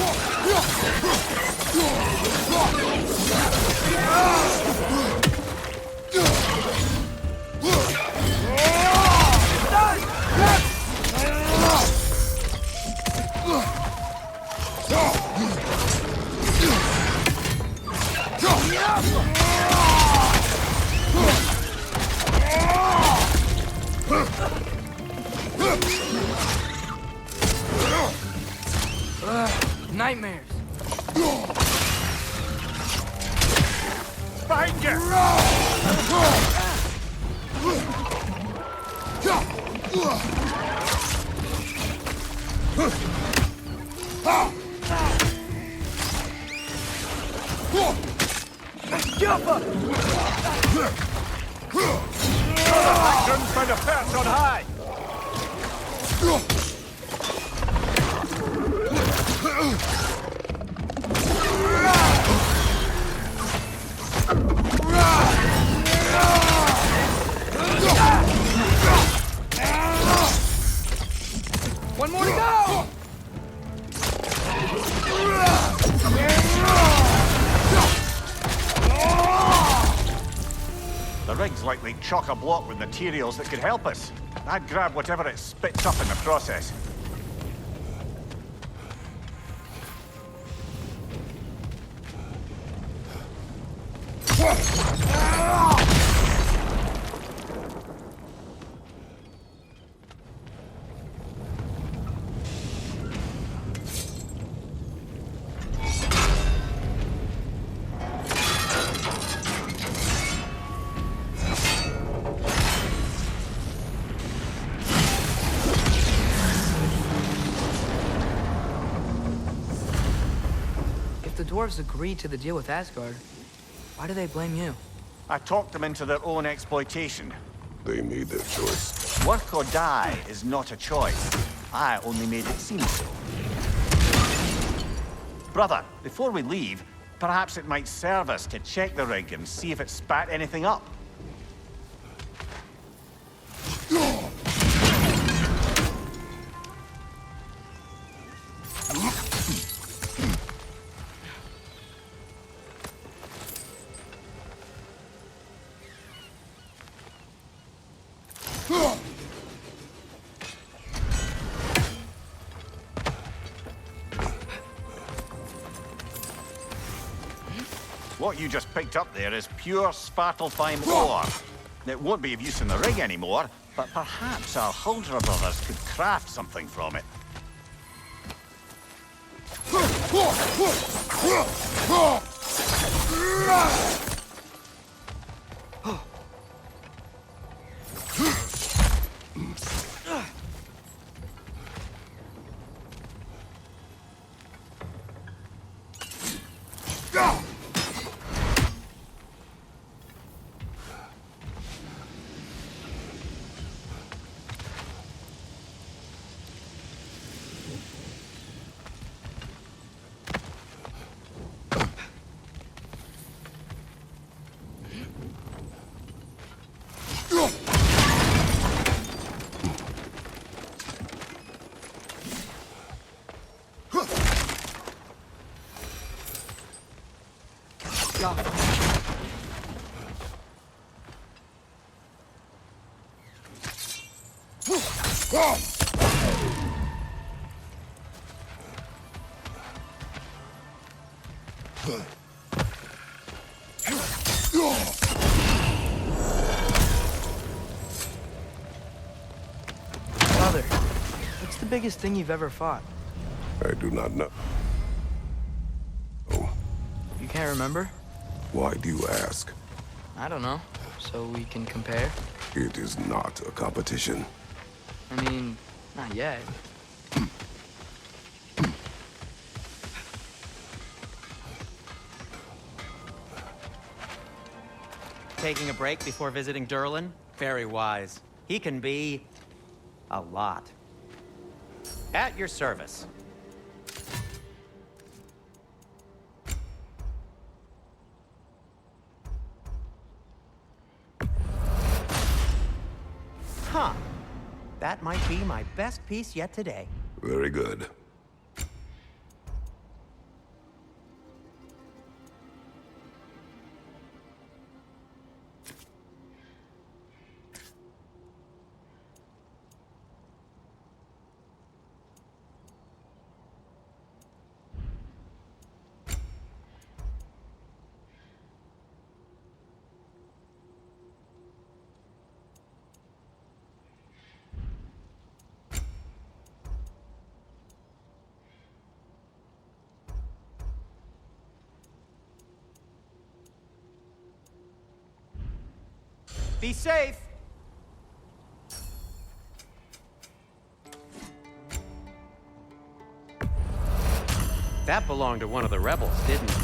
Nightmares. Behind you! Actions by the first on high! One more to go! The rig's likely chock-a-block with materials that could help us. I'd grab whatever it spits up in the process. The Dwarves agreed to the deal with Asgard. Why do they blame you? I talked them into their own exploitation. They made their choice. Work or die is not a choice. I only made it seem so. Brother, before we leave, perhaps it might serve us to check the rig and see if it spat anything up. What you just picked up there is pure Svartalfheim ore. It won't be of use in the rig anymore, but perhaps our Huldra brothers could craft something from it. Brother, what's the biggest thing you've ever fought? I do not know. Oh, You can't remember? why do you ask? I don't know. So we can compare? It is not a competition. I mean, not yet. Taking a break before visiting Durlin? Very wise. He can be... a lot. At your service. That might be my best piece yet today. Very good. Be safe! That belonged to one of the rebels, didn't it?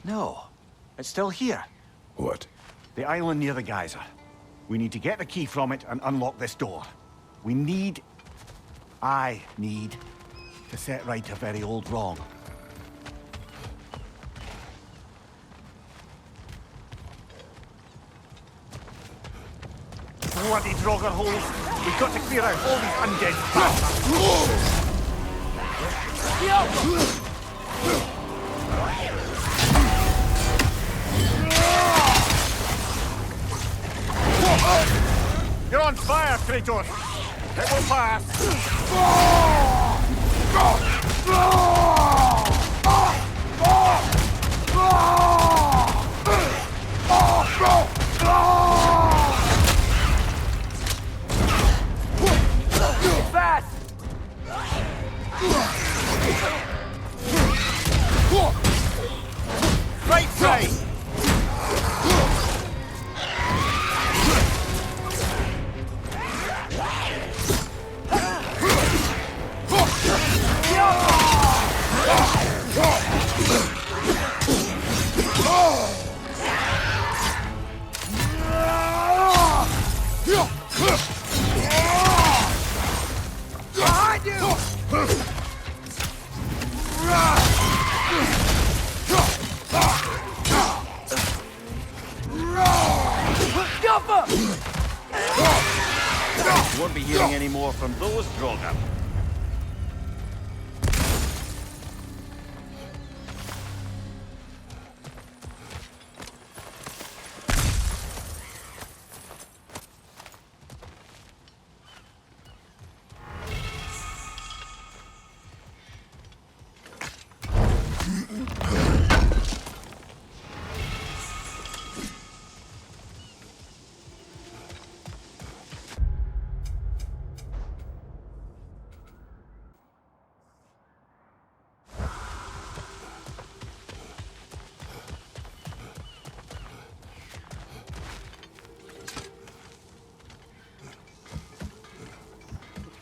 No, it's still here. What? The island near the geyser. We need to get the key from it and unlock this door. I need to set right a very old wrong. Bloody Draugr holes! We've got to clear out all these undead bastards! You're on fire, Kratos! It will pass! Fast! Right side! Behind you! Won't be hearing any more from those Draugr.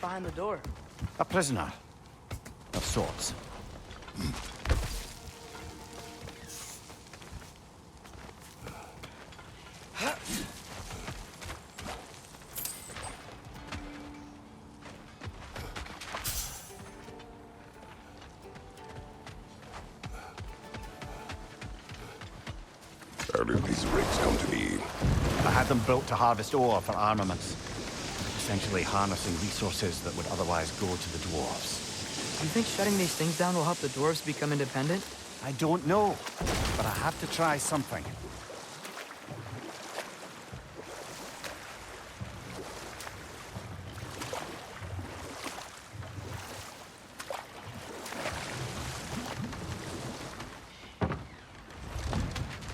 Behind the door. A prisoner. Of sorts. How did these rigs come to be? I had them built to harvest ore for armaments. Essentially harnessing resources that would otherwise go to the dwarves. Do you think shutting these things down will help the dwarves become independent? I don't know, but I have to try something.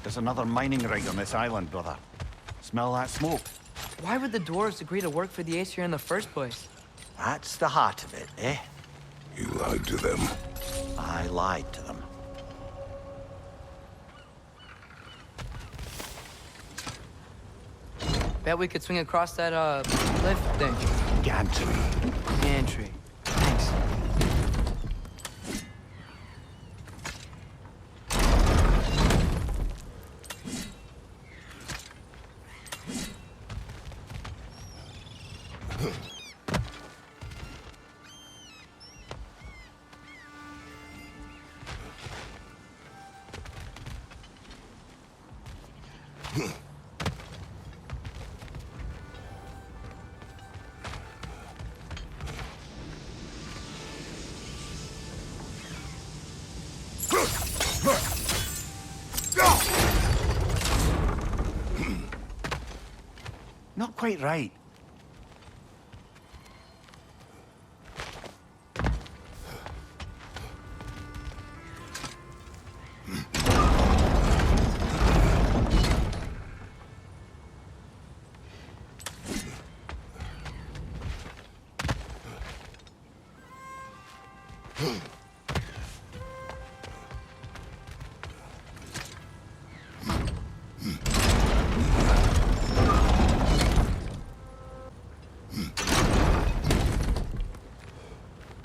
There's another mining rig on this island, brother. Smell that smoke? Why would the dwarves agree to work for the Aesir in the first place? That's the heart of it, eh? You lied to them. I lied to them. Bet we could swing across that, lift thing. Gantry. Gantry. Thanks. Not quite right.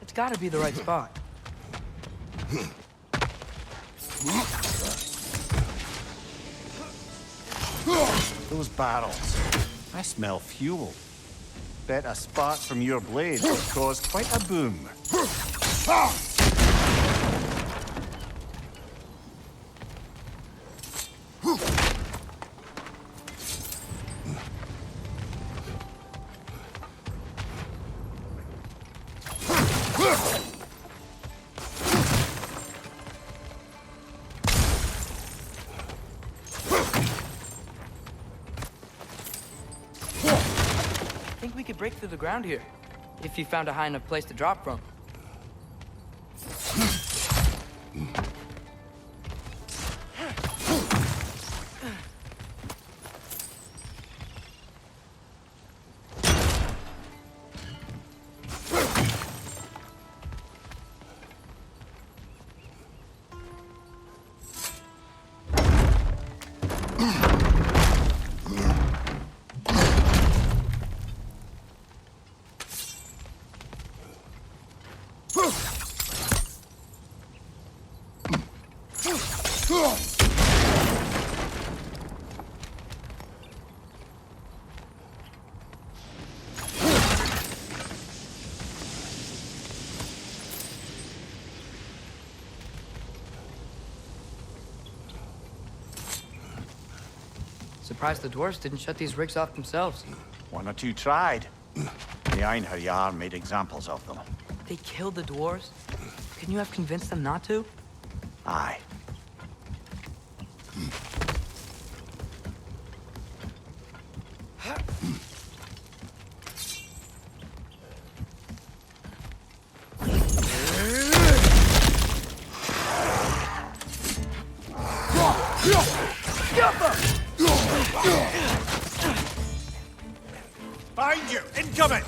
It's gotta be the right spot. Those barrels. I smell fuel. Bet a spark from your blade would cause quite a boom. I think we could break through the ground here, if you found a high enough place to drop from. Surprised the dwarves didn't shut these rigs off themselves. One or two tried. The Einherjar made examples of them. They killed the dwarves? Couldn't you have convinced them not to? Aye. Behind you! Incoming!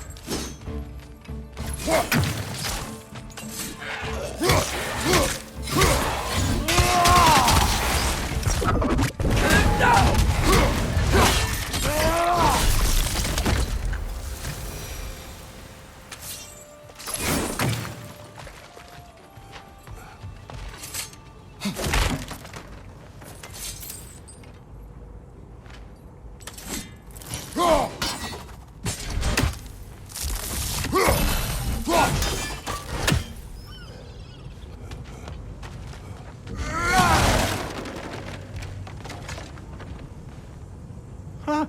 Huh.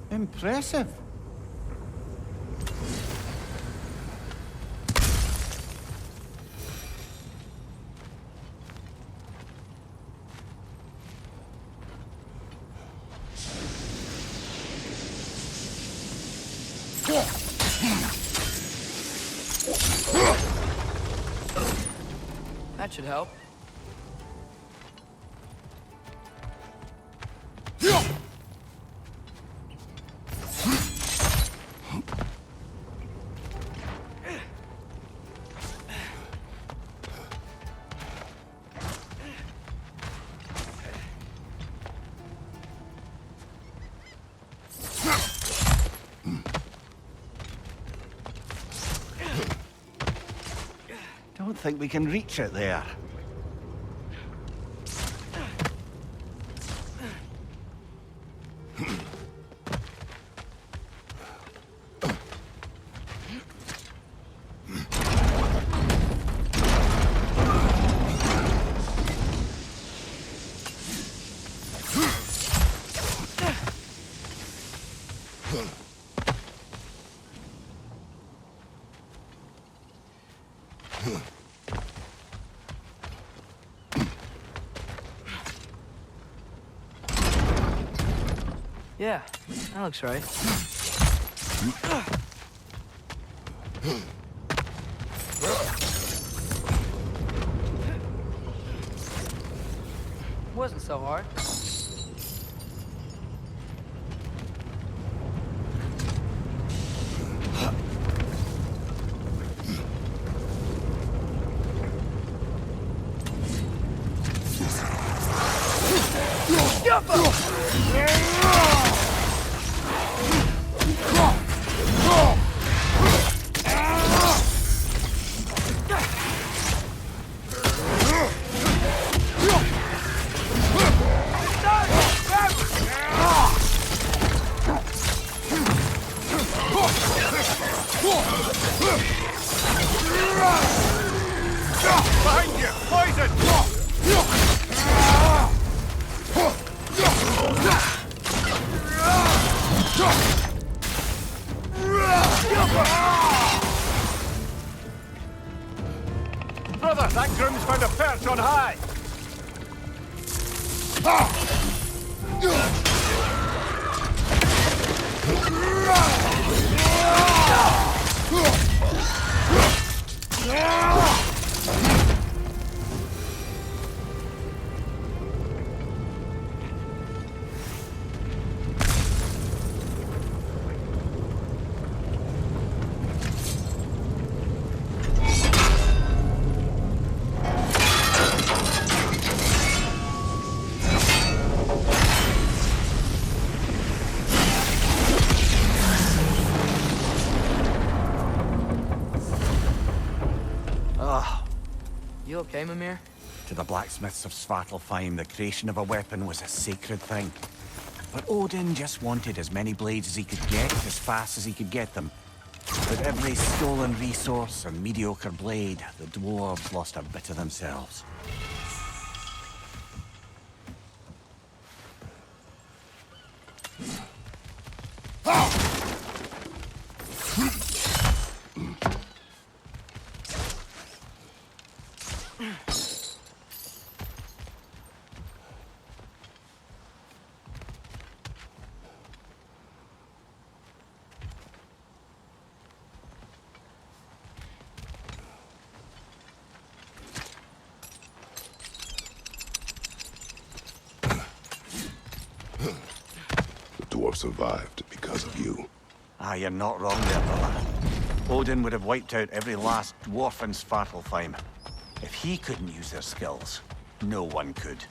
Impressive. That should help. don't think we can reach it there. Yeah, that looks right. Wasn't so hard. Behind you! Poison! Brother, that groom's found a perch on high! You okay, Mimir? To the blacksmiths of Svartalfheim, the creation of a weapon was a sacred thing. But Odin just wanted as many blades as he could get, as fast as he could get them. With every stolen resource and mediocre blade, the dwarves lost a bit of themselves. Dwarf survived because of you. Ah, you're not wrong there, brother. Odin would have wiped out every last dwarf in Svartalfheim. If he couldn't use their skills, no one could.